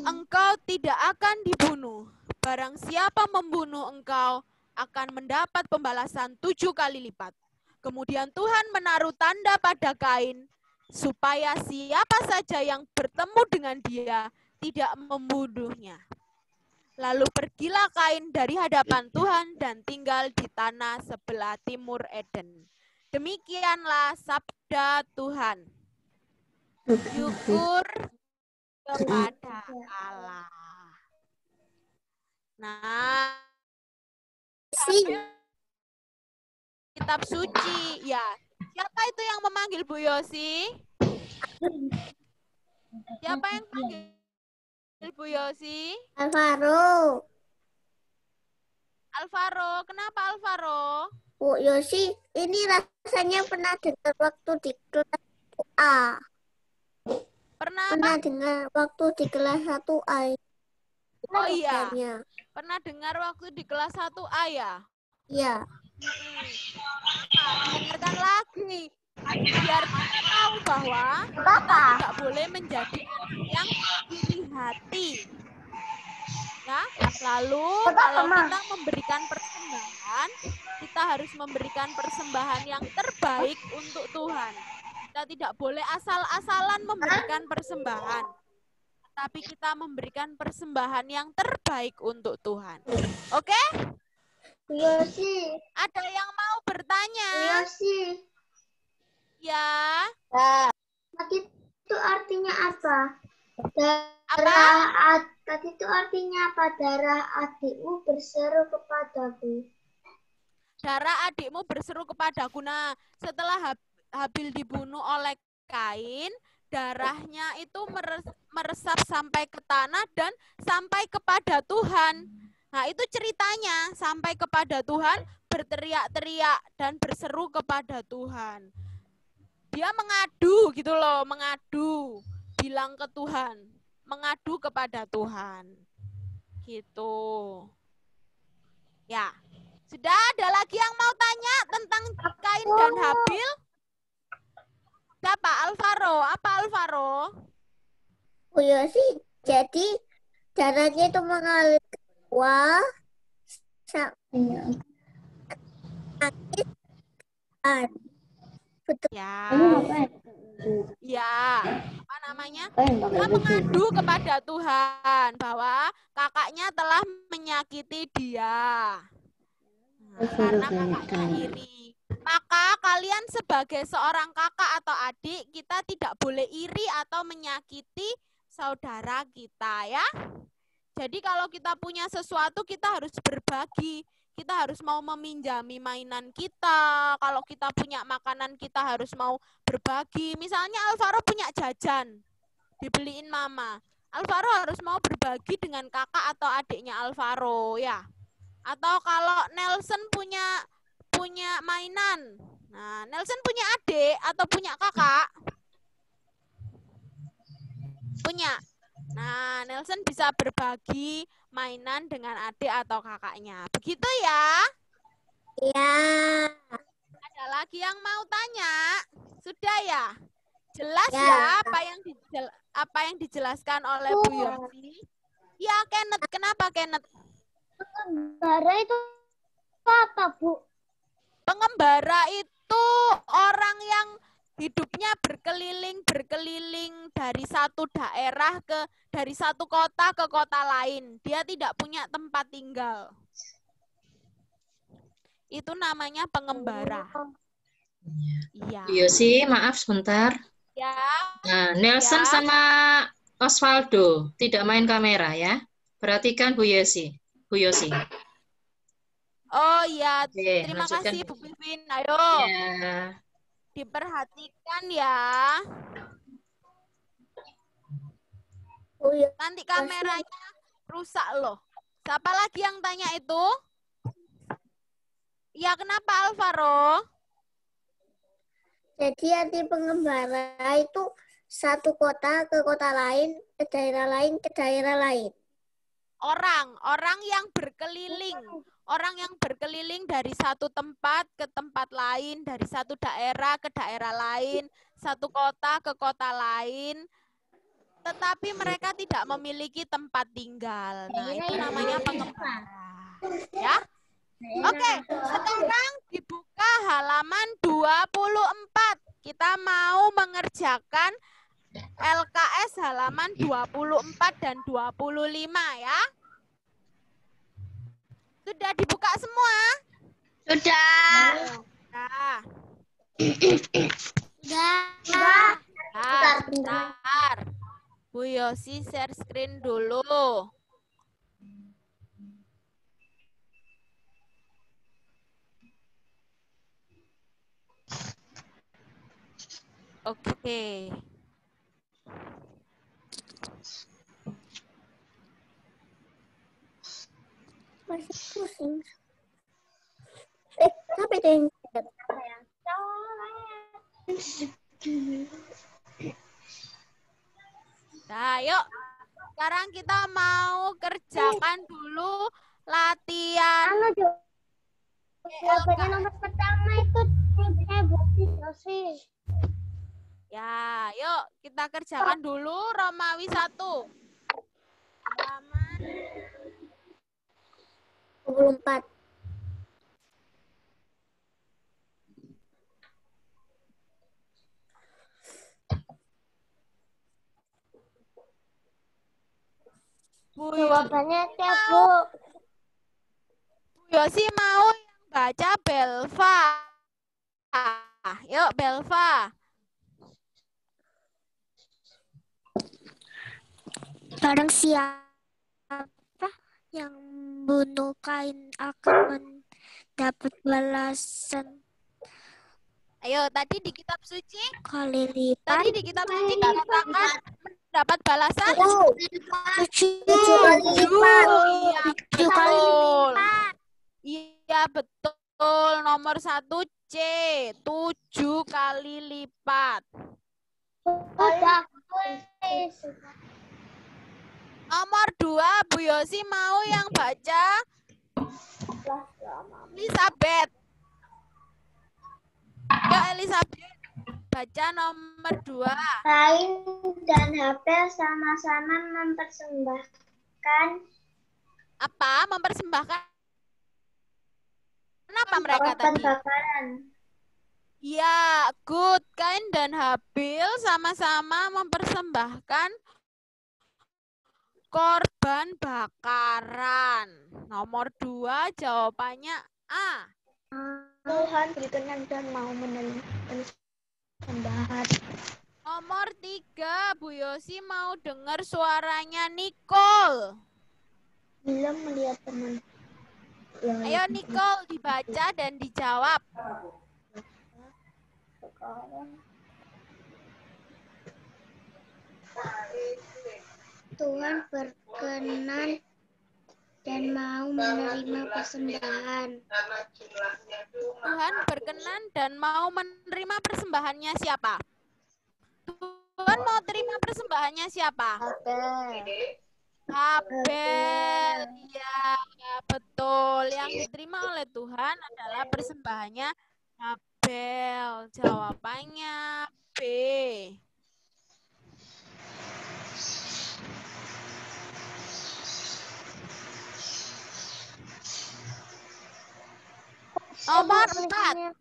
engkau tidak akan dibunuh. Barang siapa membunuh engkau akan mendapat pembalasan 7 kali lipat." Kemudian Tuhan menaruh tanda pada Kain, supaya siapa saja yang bertemu dengan dia tidak membunuhnya. Lalu pergilah Kain dari hadapan Tuhan dan tinggal di tanah sebelah timur Eden. Demikianlah sabda Tuhan. Syukur kepada Allah. Nah, kitab suci. Ya, siapa itu yang memanggil Bu Yosi? Siapa yang panggil Bu Yosi? Alvaro. Alvaro, kenapa Alvaro? Bu Yosi, ini rasanya pernah dengar waktu di kelas 1A. Pernah dengar waktu di kelas 1A. Oh iya, pernah dengar waktu di kelas 1A ya? Iya. Dengarkan lagi, biar kita tahu bahwa kita tidak boleh menjadi anak yang iri hati. Ya, lalu kalau kita memberikan persembahan, kita harus memberikan persembahan yang terbaik untuk Tuhan. Kita tidak boleh asal-asalan memberikan persembahan, tapi kita memberikan persembahan yang terbaik untuk Tuhan. Oke? Yosi. Ada yang mau bertanya? Yosi. Ya. Tadi itu artinya apa? Tadi itu artinya apa? Darah adikmu berseru kepadaku. Darah adikmu berseru kepadaku. Nah, setelah Habil dibunuh oleh Kain, darahnya itu meresap sampai ke tanah dan sampai kepada Tuhan. Nah, itu ceritanya, sampai kepada Tuhan, berteriak-teriak dan berseru kepada Tuhan. Dia mengadu gitu loh, mengadu, bilang ke Tuhan, mengadu kepada Tuhan. Gitu. Ya. Sudah ada lagi yang mau tanya tentang Kain dan Habil? Siapa? Alvaro. Apa Alvaro? Oh ya sih, jadi darahnya itu mengalir ke bawah. Betul. Ya. Ya. Apa namanya? Dia mengadu kepada Tuhan bahwa kakaknya telah menyakiti dia. Karena kakaknya iri. Maka kalian sebagai seorang kakak atau adik, kita tidak boleh iri atau menyakiti saudara kita ya. Jadi kalau kita punya sesuatu, kita harus berbagi. Kita harus mau meminjami mainan kita. Kalau kita punya makanan, kita harus mau berbagi. Misalnya Alvaro punya jajan, dibeliin mama. Alvaro harus mau berbagi dengan kakak atau adiknya Alvaro ya. Atau kalau Nelson punya mainan. Nah, Nelson punya adik atau punya kakak? Punya. Nah, Nelson bisa berbagi mainan dengan adik atau kakaknya. Begitu ya? Ya. Ada lagi yang mau tanya? Sudah ya? Jelas Ya. ya apa yang dijelaskan oleh Bu Yosi? Ya, Kenneth. Kenapa, Kenneth? Pengembara itu apa, Bu? Pengembara itu orang yang hidupnya berkeliling dari satu daerah dari satu kota ke kota lain. Dia tidak punya tempat tinggal. Itu namanya pengembara. Iya. Bu Yosi, maaf sebentar. Ya. Nah, Nelson Ya. sama Osvaldo tidak main kamera ya. Perhatikan Bu Yosi. Oh iya, Oke, terima lanjutkan. kasih Bu Vivin. Ayo. Ya. Diperhatikan ya. Oh, ya. Nanti kameranya rusak loh. Siapa lagi yang tanya itu? Ya, kenapa Alvaro? Jadi arti pengembara itu satu kota ke kota lain, ke daerah lain, ke daerah lain. Orang yang berkeliling. Orang yang berkeliling dari satu tempat ke tempat lain, dari satu daerah ke daerah lain, satu kota ke kota lain, tetapi mereka tidak memiliki tempat tinggal. Nah, itu namanya pengembara. Ya? Oke, sekarang dibuka halaman 24. Kita mau mengerjakan LKS halaman 24 dan 25 ya. Sudah dibuka semua? Sudah. Nah. Sudah. Bentar. Bu Yosi share screen dulu. Oke. Masih pusing. Apa itu yang Nah, yuk. Sekarang kita mau kerjakan dulu latihan. Jawabannya nomor pertama itu Bu Yosi. Ya, yuk kita kerjakan dulu Romawi 1. Halaman 24. Jawabannya tiap Bu. Bu Yosi mau yang baca Belva. Yuk Belva. Barang siapa yang bunuh Kain akan mendapat balasan Ayo, tadi di kitab suci. kali lipat. Tadi di kitab suci dikatakan mendapat balasan 7 kali lipat. Iya, 7 kali betul. lipat. Iya, betul. Nomor 1 C, 7 kali lipat. Sudah. Nomor 2, Bu Yosi mau yang baca Elizabeth. Yuk Elizabeth, baca nomor 2. Kain dan Habel sama-sama mempersembahkan Apa? Mempersembahkan apa mereka korban tadi? bakaran. Ya, good. Kain dan Habil sama-sama mempersembahkan korban bakaran. Nomor 2 jawabannya A. Tuhan berkenan dan mau menerima persembahan. Nomor 3, Bu Yosi mau dengar suaranya Nicole. Belum melihat teman. Ayo Nicole, dibaca dan dijawab. Sekarang Tuhan berkenan dan mau menerima persembahan. Tuhan berkenan dan mau menerima persembahannya siapa? Tuhan mau terima persembahannya siapa? Abel. Ya, betul. Yang diterima oleh Tuhan adalah persembahannya Abel. Jawabannya B. Nomor 4.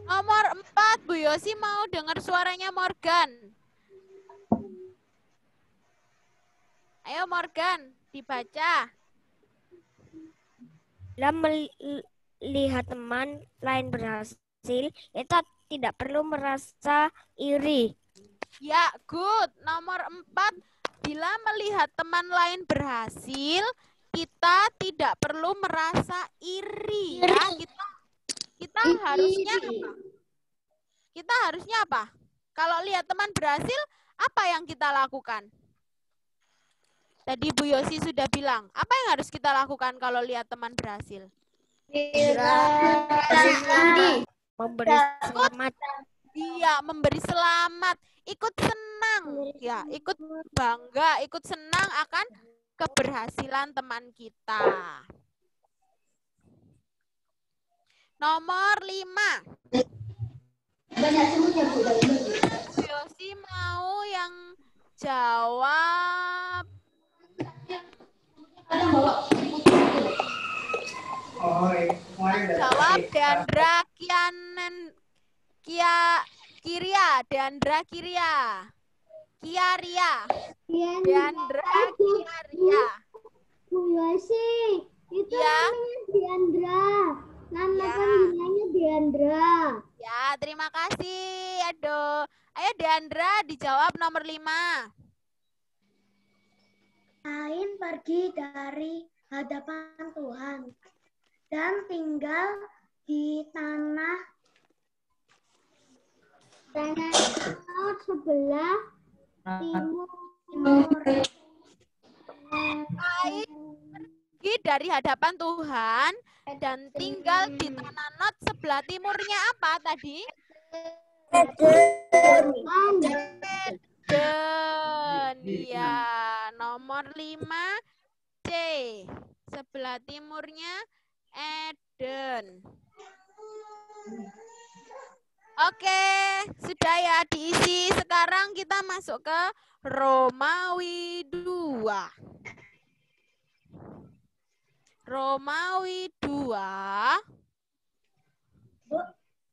Nomor 4, Bu Yosi mau dengar suaranya Morgan. Ayo Morgan, dibaca. Dalam melihat teman lain berhasil, kita tidak perlu merasa iri. Ya, good. Nomor 4, bila melihat teman lain berhasil, kita tidak perlu merasa iri. Ya, kita harusnya apa? Kita harusnya apa? Kalau lihat teman berhasil, apa yang kita lakukan? Tadi Bu Yosi sudah bilang, apa yang harus kita lakukan kalau lihat teman berhasil? Memberi selamat. Iya, memberi selamat, ikut senang, ya, ikut bangga, ikut senang akan keberhasilan teman kita. Nomor 5. Bu Yosi mau yang jawab. Jawab Deandra Deandra Kiaria. Bu Yosi, itu Ya. namanya Deandra. Nama Ya. panggilannya Deandra. Ya, terima kasih. Aduh. Ayo Deandra dijawab nomor 5. Kain pergi dari hadapan Tuhan dan tinggal di tanah laut sebelah timur. Kain pergi dari hadapan Tuhan dan tinggal di tanah Nod sebelah timurnya apa tadi? Eden. Iya, nomor 5 C. Sebelah timurnya Eden. Oke, sudah ya diisi. Sekarang kita masuk ke Romawi 2. Romawi 2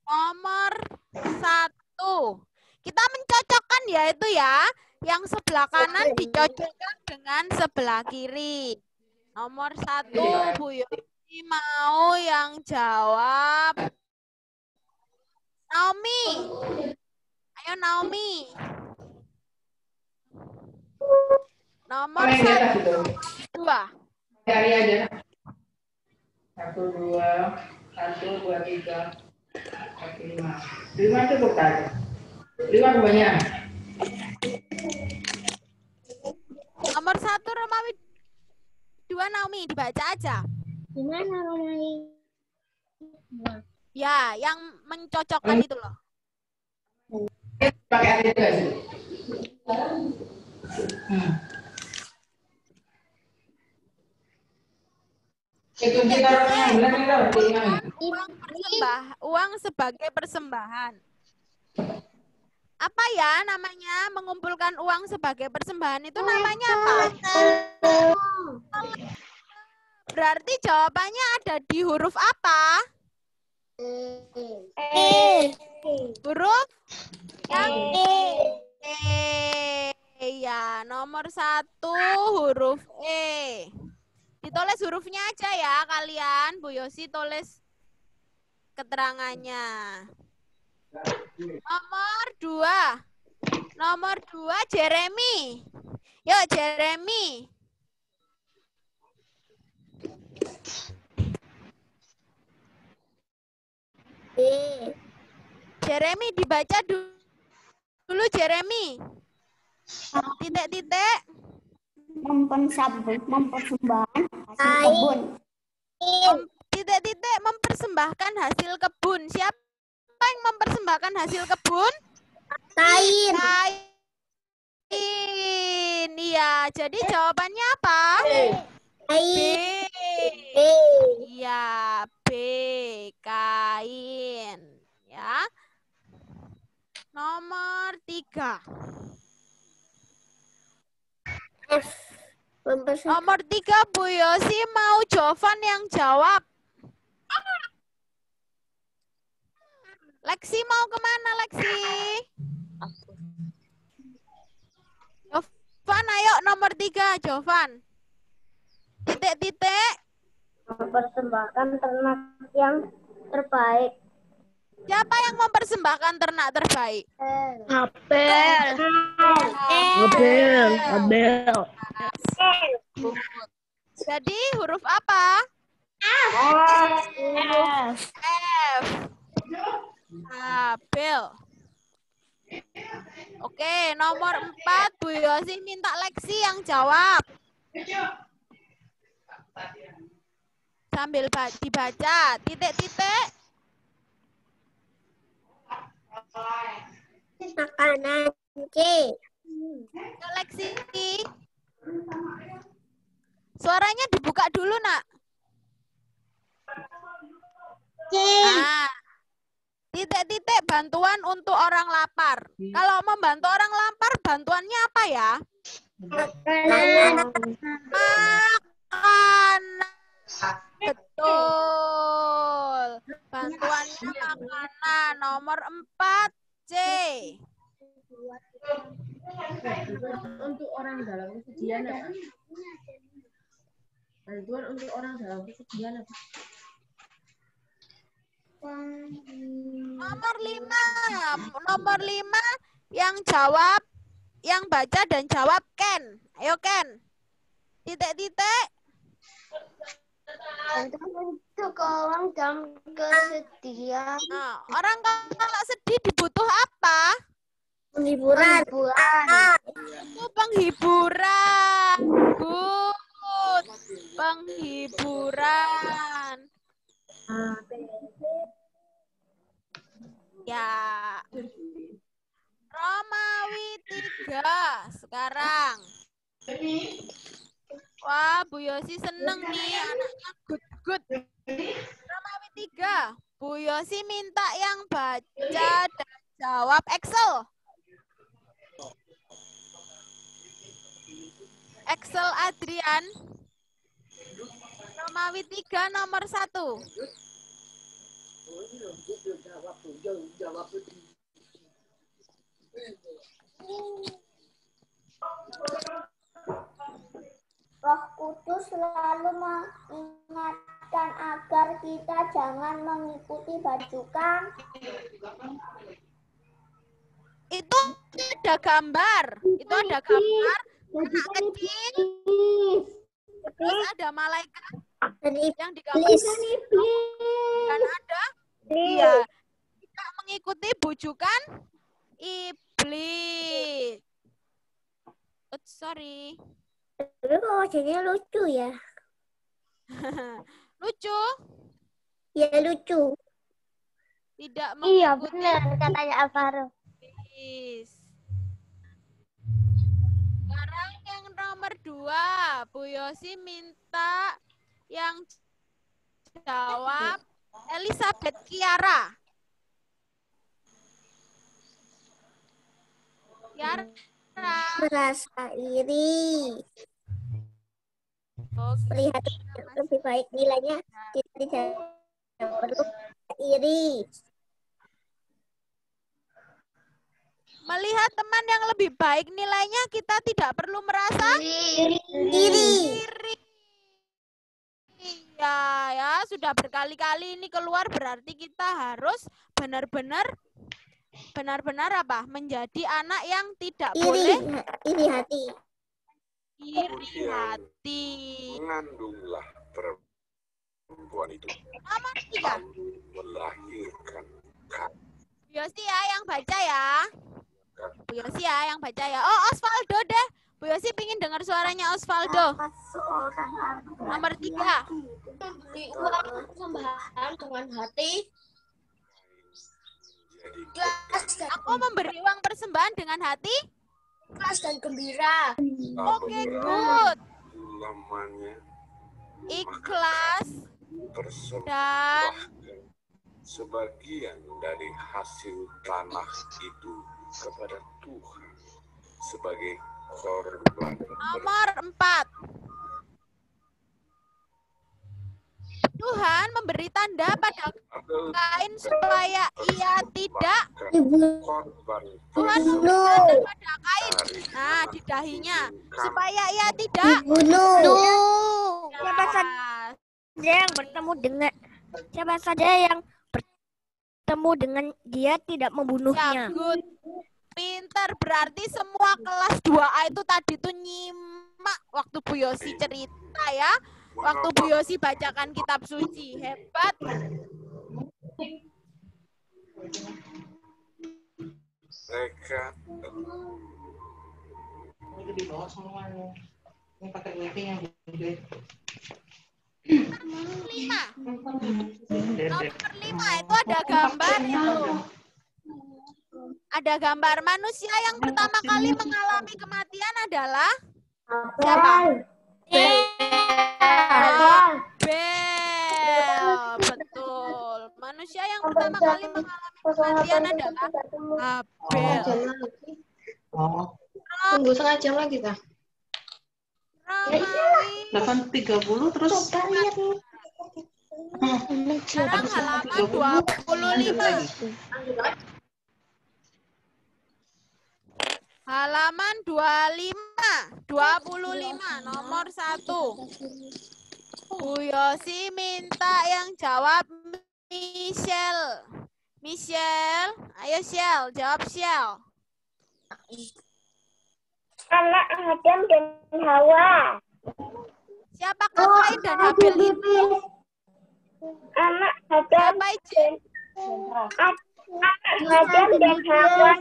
nomor 1. Kita mencocokkan ya itu ya. Yang sebelah kanan dicocokkan dengan sebelah kiri. Nomor 1, Bu Yosi mau yang jawab. Naomi. Ayo Naomi. Nomor 1, 2. Cari aja. 1, 2, 3, 5. 5 cukup kan? 5 kebanyakan. Nomor 1 Romawi 2 Naomi, dibaca aja. Gimana Romawi? Ya, yang mencocokkan itu loh. Pakai hati juga sih. Uang sebagai persembahan. Apa ya namanya mengumpulkan uang sebagai persembahan itu namanya apa? Berarti jawabannya ada di huruf apa? Huruf yang E. Ya, nomor 1 huruf E. Ditulis hurufnya aja ya kalian. Bu Yosi tulis keterangannya. Nomor 2. Nomor 2 Jeremy. Yuk Jeremy. Jeremy dibaca dulu Jeremy. Titik-titik. Mempersembahkan hasil kebun. Titik-titik mempersembahkan hasil kebun. Siapa yang mempersembahkan hasil kebun? Kain. Kain. Iya, jadi jawabannya apa? B. Iya, B. Kain. Ya. Nomor 3. Nomor 3 Bu Yosi mau Jovan yang jawab. Lexi mau kemana Lexi? Jovan ayo nomor 3 Jovan. Titik-titik. Mempersembahkan ternak yang terbaik. Siapa yang mempersembahkan ternak terbaik? Abel. Jadi huruf apa? F. F. Abel. Oke, nomor 4 Bu Yosi minta Lexi yang jawab. Sambil dibaca, titik-titik. Makanan C. Lexi. Suaranya dibuka dulu, Nak. C. Nah, titik-titik bantuan untuk orang lapar. Kalau membantu orang lapar, bantuannya apa ya? Makanan. Makanan. Betul. Bantuannya makanan. Nomor 4 C. Untuk orang dalam kesedihan apa? Bantuan untuk orang dalam kesedihan apa? Nomor 5. Nomor 5 yang jawab, yang baca dan jawab Ken. Ayo Ken. Titik-titik. Untuk orang dalam kesedihan. Nah, orang kalau sedih dibutuh apa? Penghiburan. Itu penghiburan. Good. Penghiburan. Ya. Romawi 3 sekarang. Wah, Bu Yosi seneng nih, anaknya good. Romawi 3. Bu Yosi minta yang baca dan jawab Excel. Excel Adrian. Romawi 3 nomor 1. Roh Kudus selalu mengingatkan agar kita jangan mengikuti bajukan. Itu ada gambar. Itu ada gambar anak kecil. Terus ada malaikat yang digambarkan. Dan ada dia tidak mengikuti bujukan iblis. Sorry. Tapi kok wajahnya lucu ya? Lucu? Ya lucu. Tidak mengikuti. Iya benar katanya Alvaro. Sekarang yang nomor 2, Bu Yosi minta yang jawab Elizabeth Kiara. Kiara. Merasa iri. Melihat lebih baik nilainya tidak perlu iri. Melihat teman yang lebih baik nilainya, kita tidak perlu merasa Iri. Ya, sudah berkali-kali ini keluar, berarti kita harus benar-benar apa? Menjadi anak yang tidak boleh Iri hati. iri hati. Mengandunglah perempuan itu. Nomor 3. Melahirkan Bu Yosi ya yang baca ya. Bu Yosi ya yang baca ya. Oh, Osvaldo deh. Bu Yosi pingin dengar suaranya Osvaldo. Nomor 3. Memberi uang persembahan dengan hati. Aku memberi uang persembahan dengan hati Ikhlas dan gembira. Oke, good. Lamanya Ikhlas dan persembahkan sebagian dari hasil tanah itu kepada Tuhan sebagai korban. nomor 4. Tuhan memberi tanda pada Kain supaya ia tidak Korban Tuhan memberi tanda pada Kain. Nah, di dahinya supaya ia tidak Bunuh. Siapa saja yang bertemu dengan dia tidak Ya, membunuhnya. good. Pinter, berarti semua kelas 2A itu tadi tuh nyimak waktu Bu Yosi cerita ya. Waktu Bu Yosi bacakan kitab suci. Hebat. Mereka Lima. Nomor 5 itu ada gambar itu. Ada gambar manusia yang pertama kali mengalami kematian adalah siapa? Abel. Betul. Manusia yang pertama kali mengalami kematian adalah Abel. Tunggu setengah jam lagi kah? Romawi 8.30 terus sekarang halaman 25. Halaman 25 nomor 1. Bu Yosi minta yang jawab Michelle. Michelle, ayo Shell, jawab Shell. Anak Adam dan Hawa. Siapakah Kain dan Habel itu? Anak Adam Siapa izin? dan Hawa.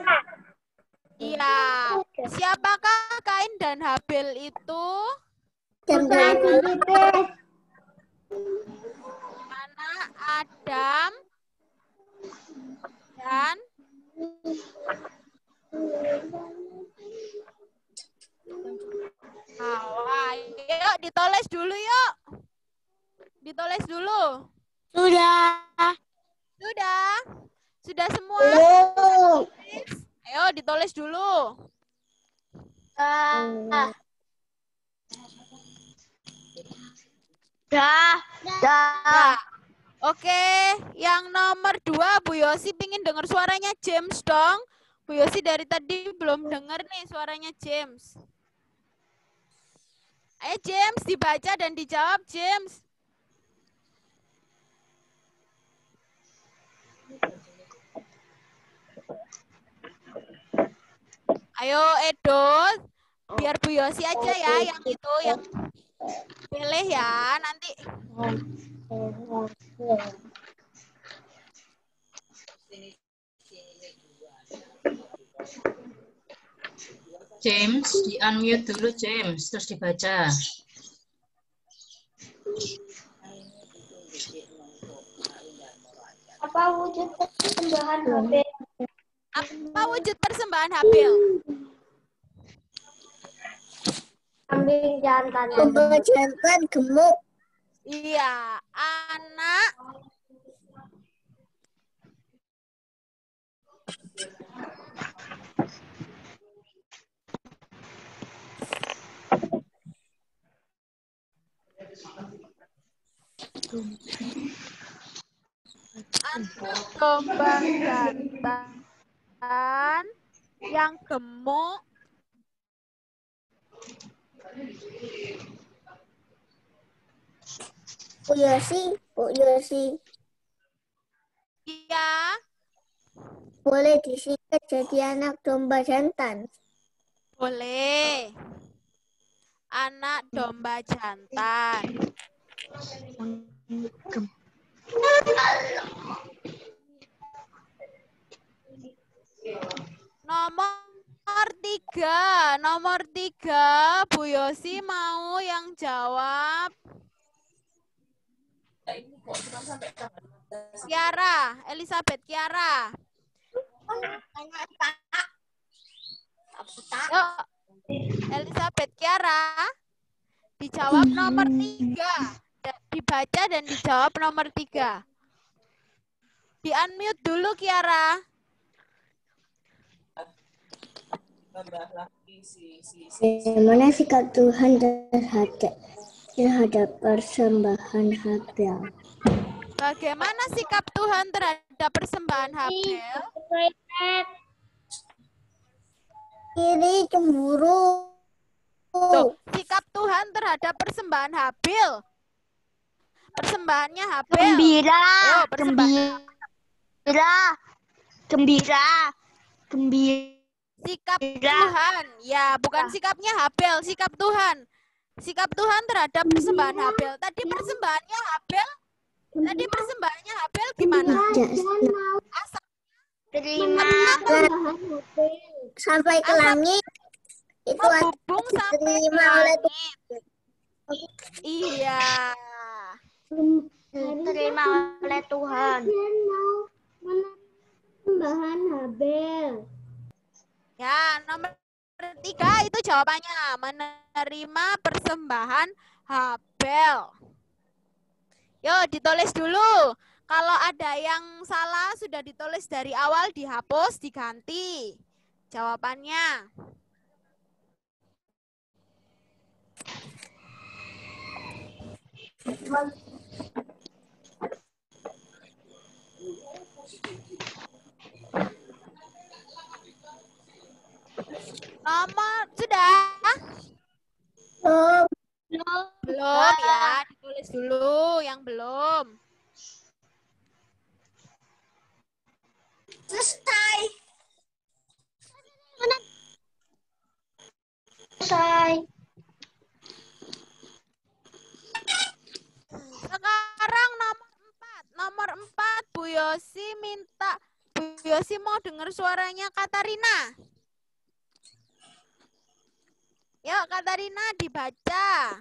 Iya. Siapakah Kain dan Habel itu? Anak Anak Adam dan Hawa. Yuk ditulis dulu yuk. Ditulis dulu. Sudah. Sudah semua? Ayo ditulis dulu. Nah, oke, yang nomor 2 Bu Yosi pingin dengar suaranya James dong. Bu Yosi dari tadi belum dengar nih suaranya James. Ayo James dibaca dan dijawab James. Ayo Edo, biar Bu Yosi aja ya yang itu yang pilih ya nanti. James, di-unmute dulu James, terus dibaca. Apa wujud persembahan Habel? Apa wujud persembahan Habel? Kambing jantan. Kambing jantan gemuk. Iya, anak domba jantan Yang gemuk. Bu Yosi. Iya. Boleh disingkat jadi anak domba jantan. Boleh. Anak domba jantan. Nomor tiga, Bu Yosi mau yang jawab. Kiara, Elizabeth Kiara. Yuk, Elizabeth Kiara, dijawab nomor 3. Dibaca dan dijawab nomor 3. Di-unmute dulu, Kiara. Bagaimana sikap Tuhan terhadap persembahan Habel? Bagaimana sikap Tuhan terhadap persembahan Habel? Iri, cemburu. Tuh, sikap Tuhan terhadap persembahan Habel. Persembahannya Habel. Gembira. Yo, persembahan. Gembira. Sikap Tuhan. Ya, bukan sikapnya Habel, sikap Tuhan. Sikap Tuhan terhadap persembahan Habel. Tadi persembahannya Habel gimana? Terima. Sampai ke langit. Itu Menghubung sampai ke diterima oleh langit. Iya. Diterima oleh Tuhan. Persembahan Habel. Ya, nomor 3 itu jawabannya. Menerima persembahan Habel. Yuk, ditulis dulu. Kalau ada yang salah, sudah ditulis dari awal, dihapus, diganti. Jawabannya. Nomor, sudah? Belum ya, ditulis dulu yang belum. Selesai. Sekarang nomor 4, Bu Yosi minta, Bu Yosi mau dengar suaranya Katarina. Yuk, Katarina dibaca.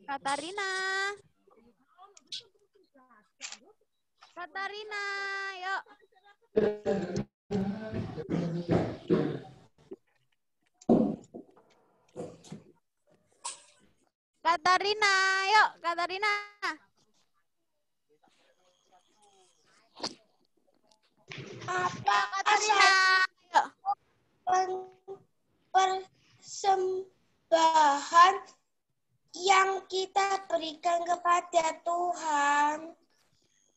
Katarina. Katarina, yuk. Katarina, yuk, Katarina. Apa Katarina, yuk. persembahan yang kita berikan kepada Tuhan?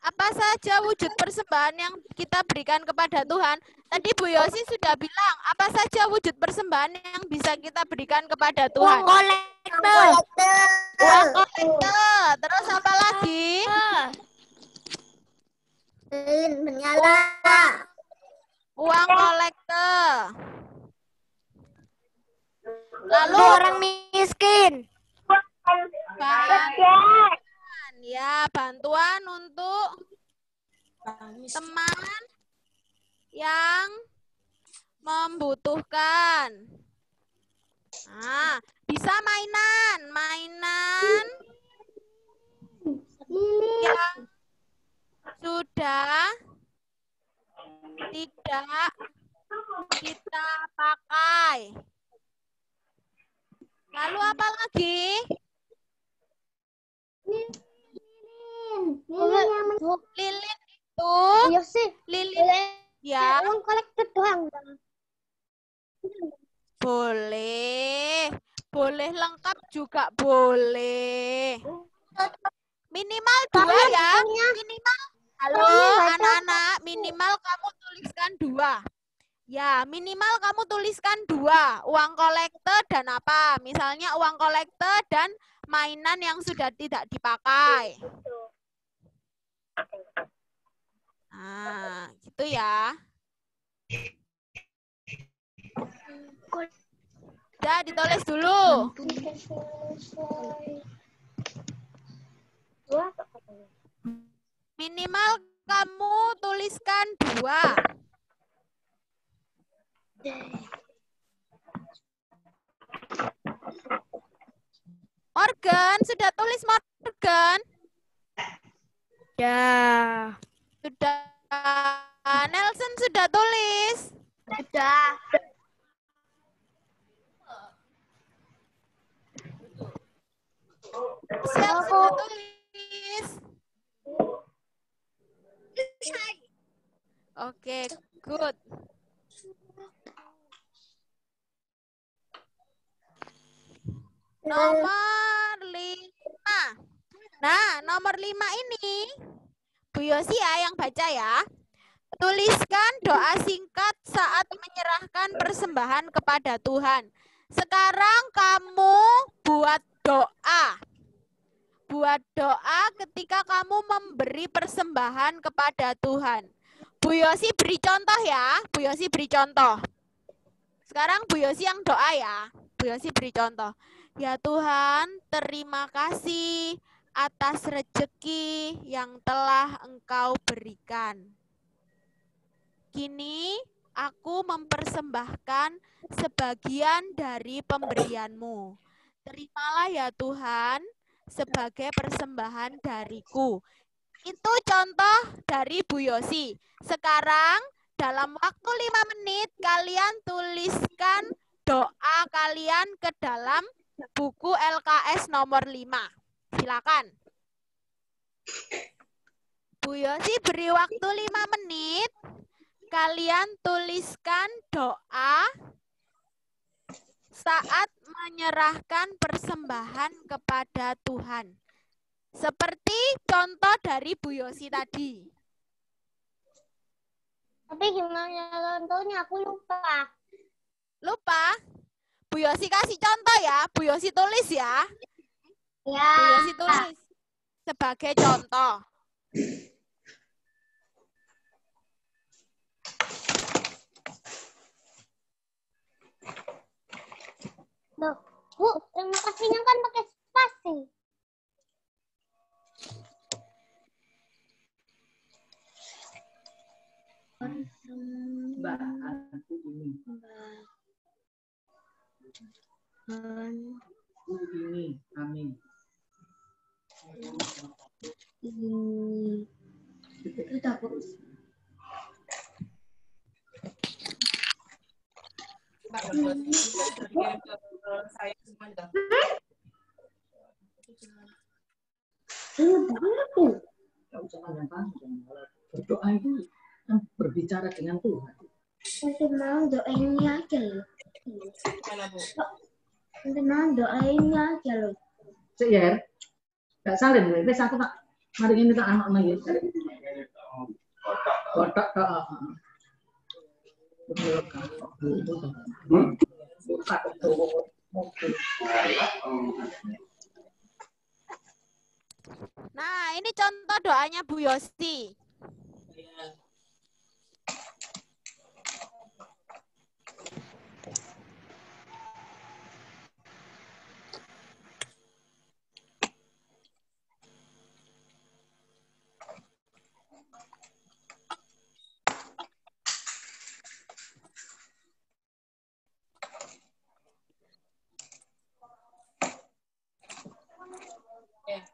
Apa saja wujud persembahan yang kita berikan kepada Tuhan? Tadi Bu Yosi sudah bilang, apa saja wujud persembahan yang bisa kita berikan kepada Tuhan? Uang kolektor. Uang kolektor. Terus apa lagi? Lilin menyala. Uang kolektor. Lalu Orang miskin. bantuan. Ya, bantuan untuk teman yang membutuhkan. Nah, bisa mainan yang sudah tidak kita pakai. Lalu apa lagi? Lilin itu lilin ya. Uang kolektor doang. Boleh lengkap juga boleh. Minimal 2 ya. Minimal Halo anak-anak, minimal kamu tuliskan 2. Ya, minimal kamu tuliskan 2. Uang kolektor dan apa? Misalnya uang kolektor dan mainan yang sudah tidak dipakai. Nah, gitu ya. Udah ditulis dulu. Minimal kamu tuliskan 2. Morgan, sudah tulis Morgan? Ya. Sudah. Nelson sudah tulis? Sudah. Sel sudah tulis? Oke, good. Nomor 5. Nah, nomor 5 ini, Bu Yosi ya yang baca ya. Tuliskan doa singkat saat menyerahkan persembahan kepada Tuhan. Sekarang kamu buat doa. Buat doa ketika kamu memberi persembahan kepada Tuhan. Bu Yosi beri contoh ya. Bu Yosi beri contoh. Sekarang Bu Yosi yang doa ya. Bu Yosi beri contoh. Ya Tuhan, terima kasih atas rezeki yang telah Engkau berikan. Kini aku mempersembahkan sebagian dari pemberian-Mu. Terimalah ya Tuhan sebagai persembahan dariku. Itu contoh dari Bu Yosi. Sekarang dalam waktu 5 menit kalian tuliskan doa kalian ke dalam buku LKS nomor 5. Silakan. Bu Yosi beri waktu 5 menit. Kalian tuliskan doa saat menyerahkan persembahan kepada Tuhan. Seperti contoh dari Bu Yosi tadi. Tapi gimana contohnya? Aku lupa. Lupa? Bu Yosi kasih contoh ya. Bu Yosi tulis ya. Ya. Bu Yosi tulis sebagai contoh. Loh, Bu, terima kasihnya kan pakai spasi. Mbak, aku ini. Ini, amin. Itu takut. Berdoa itu kan berbicara dengan Tuhan. Nanti mau doainnya aja loh. Nanti mau doainnya aja loh. Siyer, gak salin, wes aku tak mari ini tak anak lagi. Kotak tak. Nah, ini contoh doanya Bu Yosi.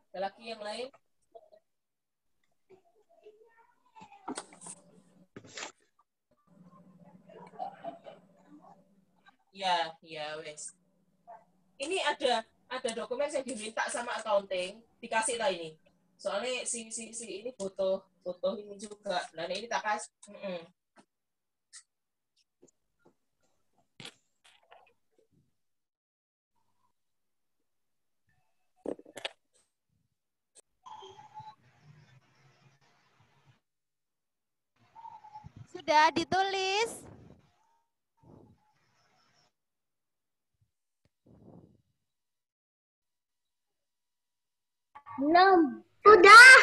Ada lagi yang lain? Ya, wes. Ini ada dokumen yang diminta sama accounting, dikasih lah ini. Soalnya si ini foto ini juga. Nah, ini tak kasih. Sudah ditulis? Belum. Sudah.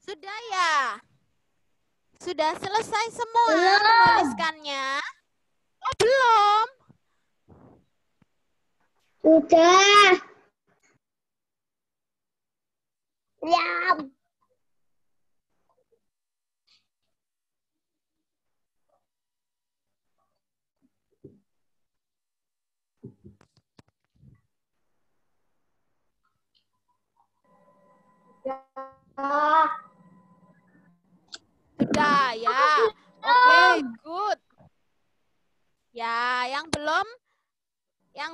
Sudah ya? Sudah selesai semua Belum. menuliskannya? Oh, belum. Sudah. Siap. Sudah ya. Oke, good. Ya, yang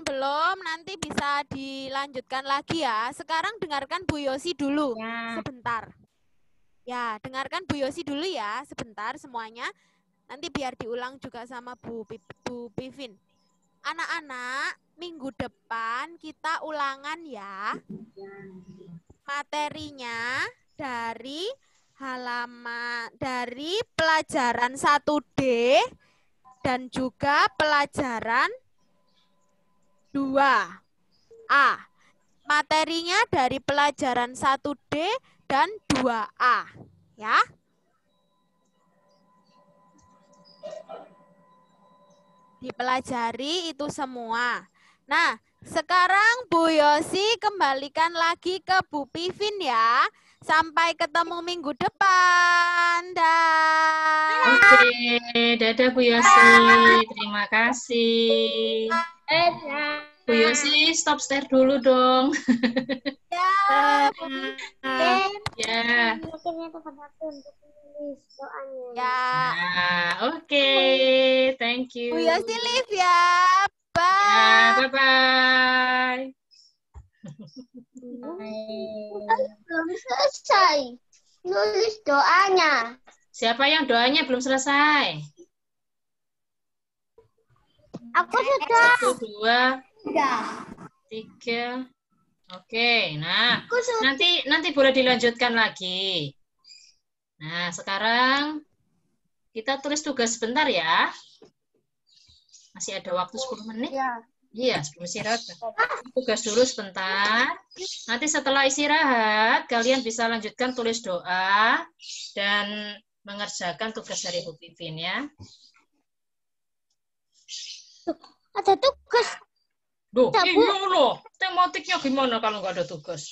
belum nanti bisa dilanjutkan lagi ya. Sekarang dengarkan Bu Yosi dulu sebentar. Ya, dengarkan Bu Yosi dulu ya sebentar semuanya. Nanti biar diulang juga sama Bu Pivin. Anak-anak, minggu depan kita ulangan ya. Materinya dari pelajaran 1D dan juga pelajaran 2A. Materinya dari pelajaran 1D dan 2A. Ya. Dipelajari itu semua. Nah, sekarang Bu Yosi kembalikan lagi ke Bu Pivin ya. Sampai ketemu minggu depan. Dah. Oke, dadah Bu Yosi. Terima kasih. Bu Yosi, stop share dulu dong. Ya, Bu Ya. Ya. Nah, oke. Thank you. Bu Yosi live ya. Ya, Bye. bye-bye. Belum selesai. Nulis doanya. Siapa yang doanya belum selesai? Aku sudah. 1, 2, 3. Oke, nah nanti boleh dilanjutkan lagi. Nah, sekarang kita tulis tugas sebentar ya. Masih ada waktu 10 menit. Iya, sebelum istirahat. Tugas dulu sebentar. Nanti setelah istirahat, kalian bisa lanjutkan tulis doa dan mengerjakan tugas dari Bu Pivin ya. Ada tugas. Duh, iya loh. Tematiknya gimana kalau nggak ada tugas?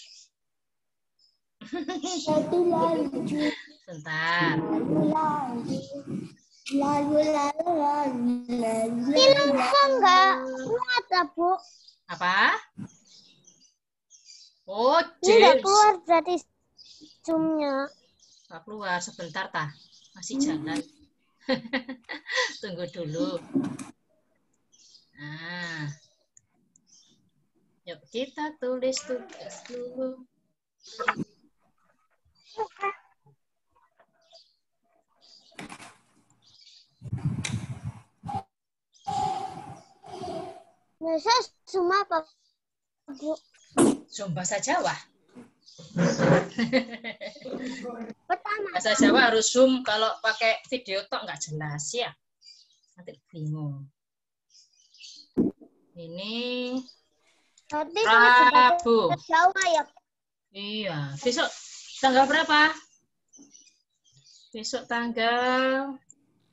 Bentar. Ini lupa enggak? Muat ya, Bu. Apa? Oh, Ini enggak James. keluar dari Zoom-nya. Nggak keluar sebentar, tah. Masih jalan. Tunggu dulu. Nah. Yuk, kita tulis tugas dulu. Biasa semua apa, Bu? Zoom bahasa Jawa. Pertama. Bahasa Jawa harus Zoom, kalau pakai video tok nggak jelas ya. Nanti bingung. Ini Nanti Rabu. Jawa ya. Iya, besok tanggal berapa? Besok tanggal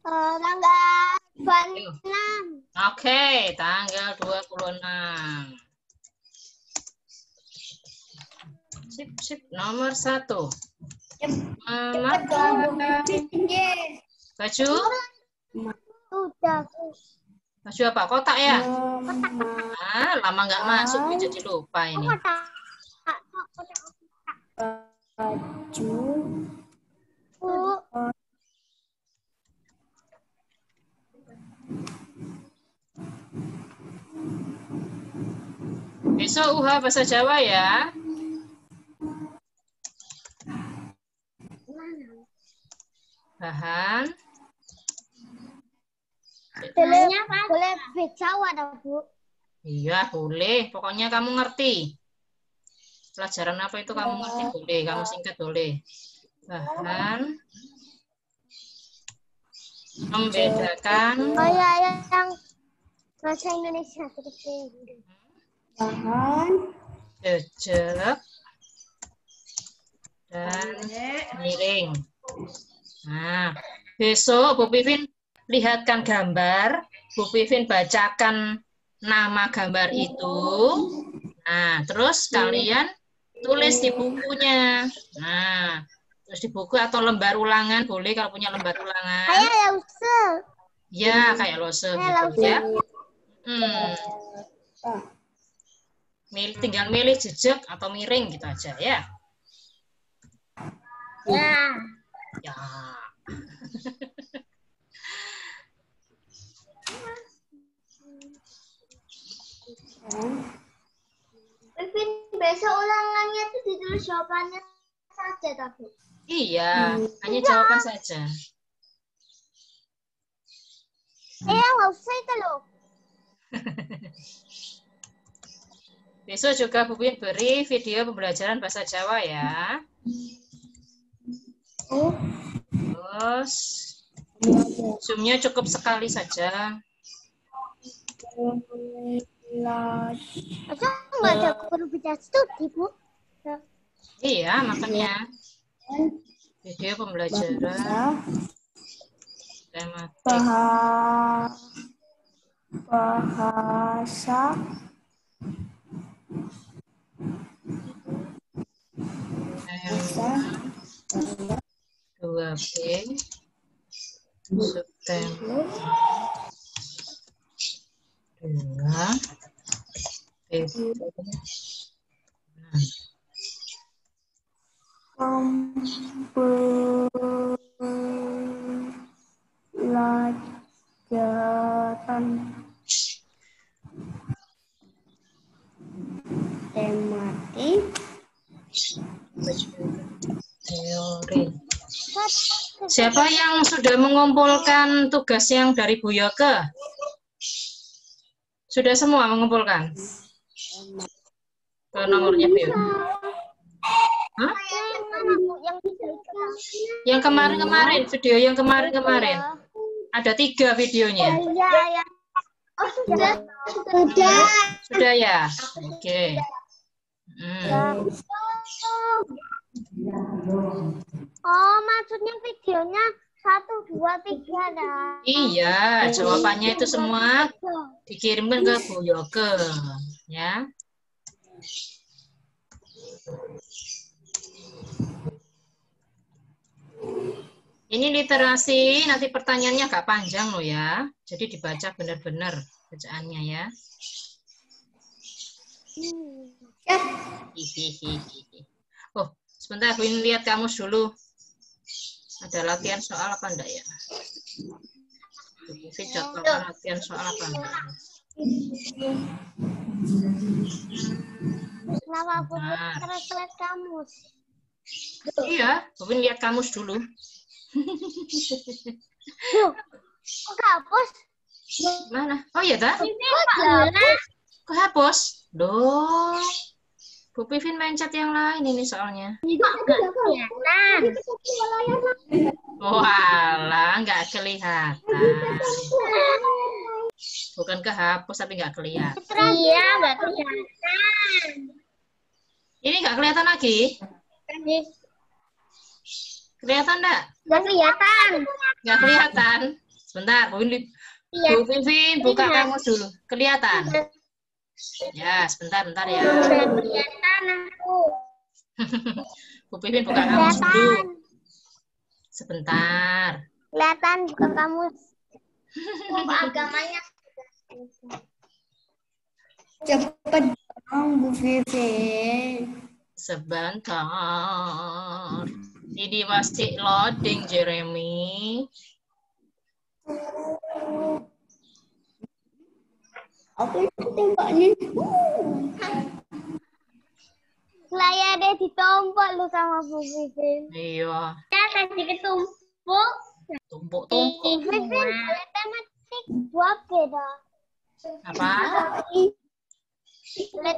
Tanggal 26. Oke, tanggal 26. Sip, nomor 1. Memakai baju? Udah. Baju apa? Kotak ya? Lama nggak masuk, jadi lupa ini. Baju. Besok UH bahasa Jawa ya. Bahan. Boleh Jawa atau Bu? Iya, boleh. Pokoknya kamu ngerti. Pelajaran apa itu kamu ngerti boleh. Kamu singkat boleh. Bahan. Membedakan. Oh ya, yang bahasa Indonesia. Bahan. Jejak. Dan miring. Nah, besok Bu Pipin lihatkan gambar. Bu Pipin bacakan nama gambar itu. Nah, terus kalian tulis di bukunya. Nah, terus di buku atau lembar ulangan boleh kalau punya lembar ulangan. Kayak lose. Ya, kayak lose gitu ya. Tinggal milih jejak atau miring gitu aja ya. Ya. Pipin, besok ulangannya itu ditulis jawabannya saja, tapi. Iya, hanya jawaban saja. Nggak usah itu loh. Besok juga Bu Pipin beri video pembelajaran bahasa Jawa ya. Terus Zoom-nya cukup sekali saja. Masa nggak ada guru bisa studi, Bu? Iya, makanya video pembelajaran tematik bahasa 2B September 2 pembelajaran tematik teori. Siapa yang sudah mengumpulkan tugas yang dari Bu Yoke? Sudah semua mengumpulkan? Ke nomornya Bu Yoke? Hah? Yang kemarin-kemarin, video yang kemarin-kemarin. Ada 3 videonya. Ya. Oh, sudah. Sudah ya? Oke. Oh, maksudnya videonya 1, 2, 3 dah. Iya, jawabannya itu semua dikirimkan ke Bu Yoke. Ya. Ini literasi, nanti pertanyaannya agak panjang loh ya. Jadi dibaca benar-benar bacaannya ya. Oh, sebentar aku ini lihat kamus dulu. Ada latihan soal apa enggak ya? Mungkin jadwalkan latihan soal apa enggak? Kenapa aku terus kamus? Iya, Bupin lihat kamus dulu. Kok hapus? Mana? Oh iya dah. Kok hapus? Loh. Bu Pipin main chat yang lain ini soalnya. Oh alah, nggak kelihatan. Bukan kehapus tapi nggak kelihatan. Iya, nggak kelihatan. Ini nggak kelihatan lagi? Kelihatan enggak? Nggak kelihatan. Nggak kelihatan. Sebentar, Iya. Bu Vivin, buka kamus dulu. Kelihatan? Ya, sebentar ya. Kelihatan aku. Bu Vivin buka kamus dulu. Sebentar. Kelihatan buka kamus. Agamanya. Cepet dong, Bu Vivin. Sebentar. Ini masih loading, Jeremy. Aku tembaknya. Layarnya ditompok lu sama Bu Vivin. Iya. Ya, tadi ketumpuk. Tumpuk-tumpuk. Vivin, tematik buat beda. Apa?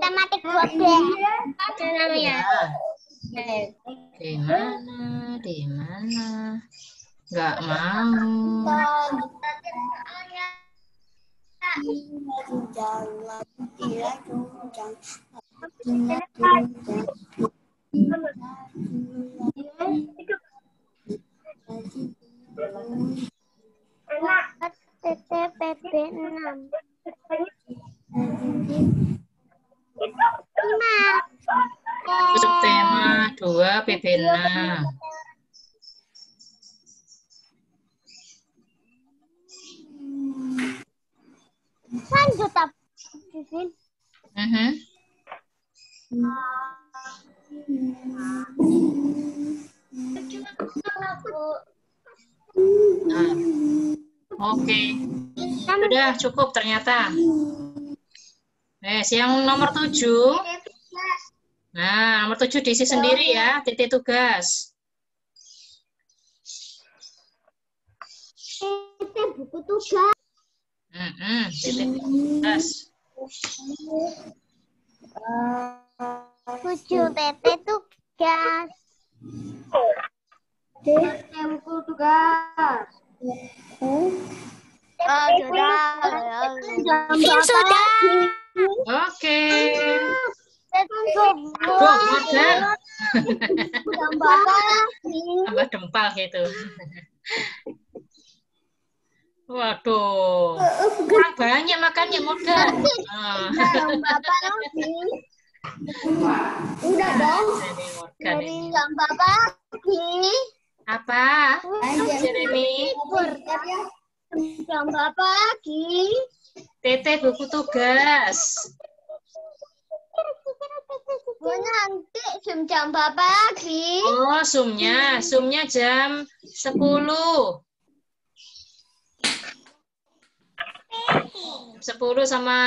Tematik buat beda. Ada namanya. Di mana? Nggak mau. TTPP 6. 5. Masuk tema 2 PB6. Lanjut, Vivin. Nah, oke. Sudah cukup ternyata. Yang nomor 7. Nah, nomor 7 diisi sendiri ya, titik tugas. Titik buku tugas. Titik tugas. 7 titik tugas. Titik buku tugas. Sudah. Oke. Modern. Tambah dempal gitu. Waduh. Kurang banyak makannya modern. Udah dong. Dari Bapak pagi. Apa? Jeremy. Jam pagi. Tete buku tugas. Nanti jam pagi. Oh, Zoom-nya jam 10. 10 sama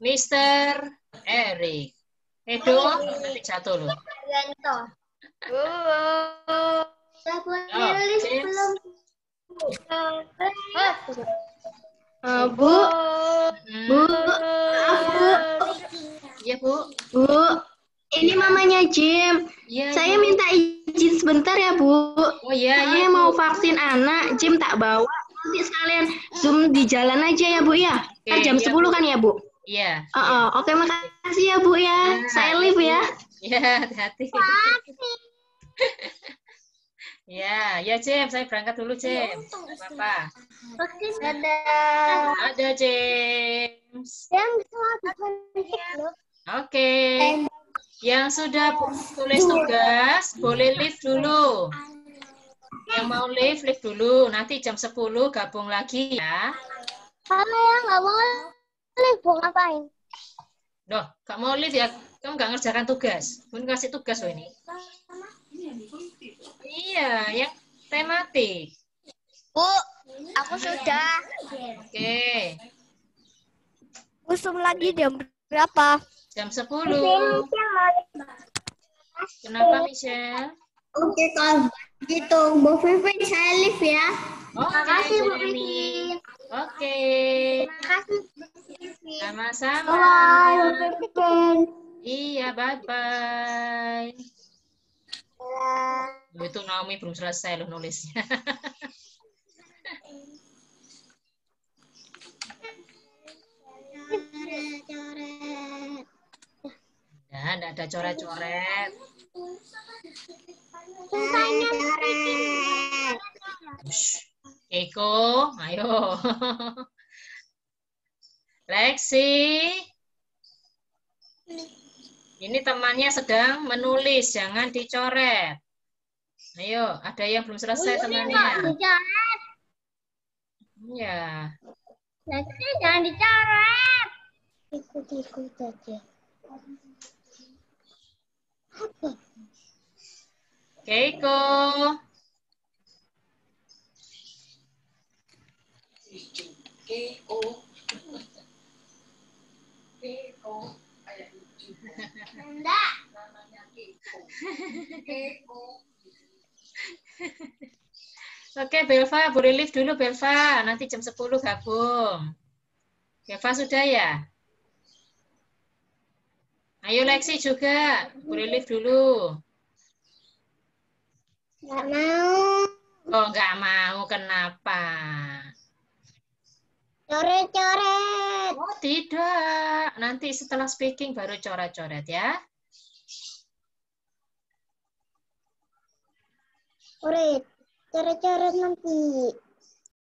Mr. Eric. Edo, nanti jatuh loh. Belum. Bu. Iya, Bu. Bu, ini mamanya Jim. Iya, Saya Bu. minta izin sebentar ya, Bu. Oh iya, Saya Bu. mau vaksin anak, Jim tak bawa. Nanti sekalian Zoom di jalan aja ya, Bu ya. Oke, Jam iya, 10 Bu. kan ya, Bu? Iya. Oke, makasih ya, Bu ya. Saya live ya. Iya, hati-hati. Ya, Jem, saya berangkat dulu, Jem. Apa? Ada James. Oke. Yang sudah tulis tugas, boleh live dulu. Yang mau live dulu. Nanti jam 10 gabung lagi ya. Kalau yang nggak mau live, mau ngapain? Loh, gak mau live ya? Kamu nggak ngerjakan tugas. Bun kasih tugas loh ini. Iya, yang tematik. Bu, aku sudah. Oke. Usum lagi jam berapa? Jam 10. Kenapa, Michelle? Oke, kalau gitu, Bu Vivin saya live ya. Oke, Makasih, Bu Jeremy. Vivin. Oke. Makasih, Bu Vivin. Sama-sama. Bye, Bu Vivin. Iya, bye-bye. Itu Naomi belum selesai loh nulisnya. Nah, enggak ada coret-coret. Keiko, ayo. Lexi. Ini temannya sedang menulis, jangan dicoret. Ayo, ada yang belum selesai temannya. Ya. Lexi jangan dicoret. Ikut-ikut aja. Keiko. Enggak. Oke, Belva, boleh live dulu, Belva. Nanti jam 10 gabung. Belva sudah ya? Ayo, Lexi juga. Boleh live dulu. Enggak mau. Oh, nggak mau. Kenapa? Coret-coret. Oh, tidak. Nanti setelah speaking baru coret-coret ya. Coret. Coret-coret nanti.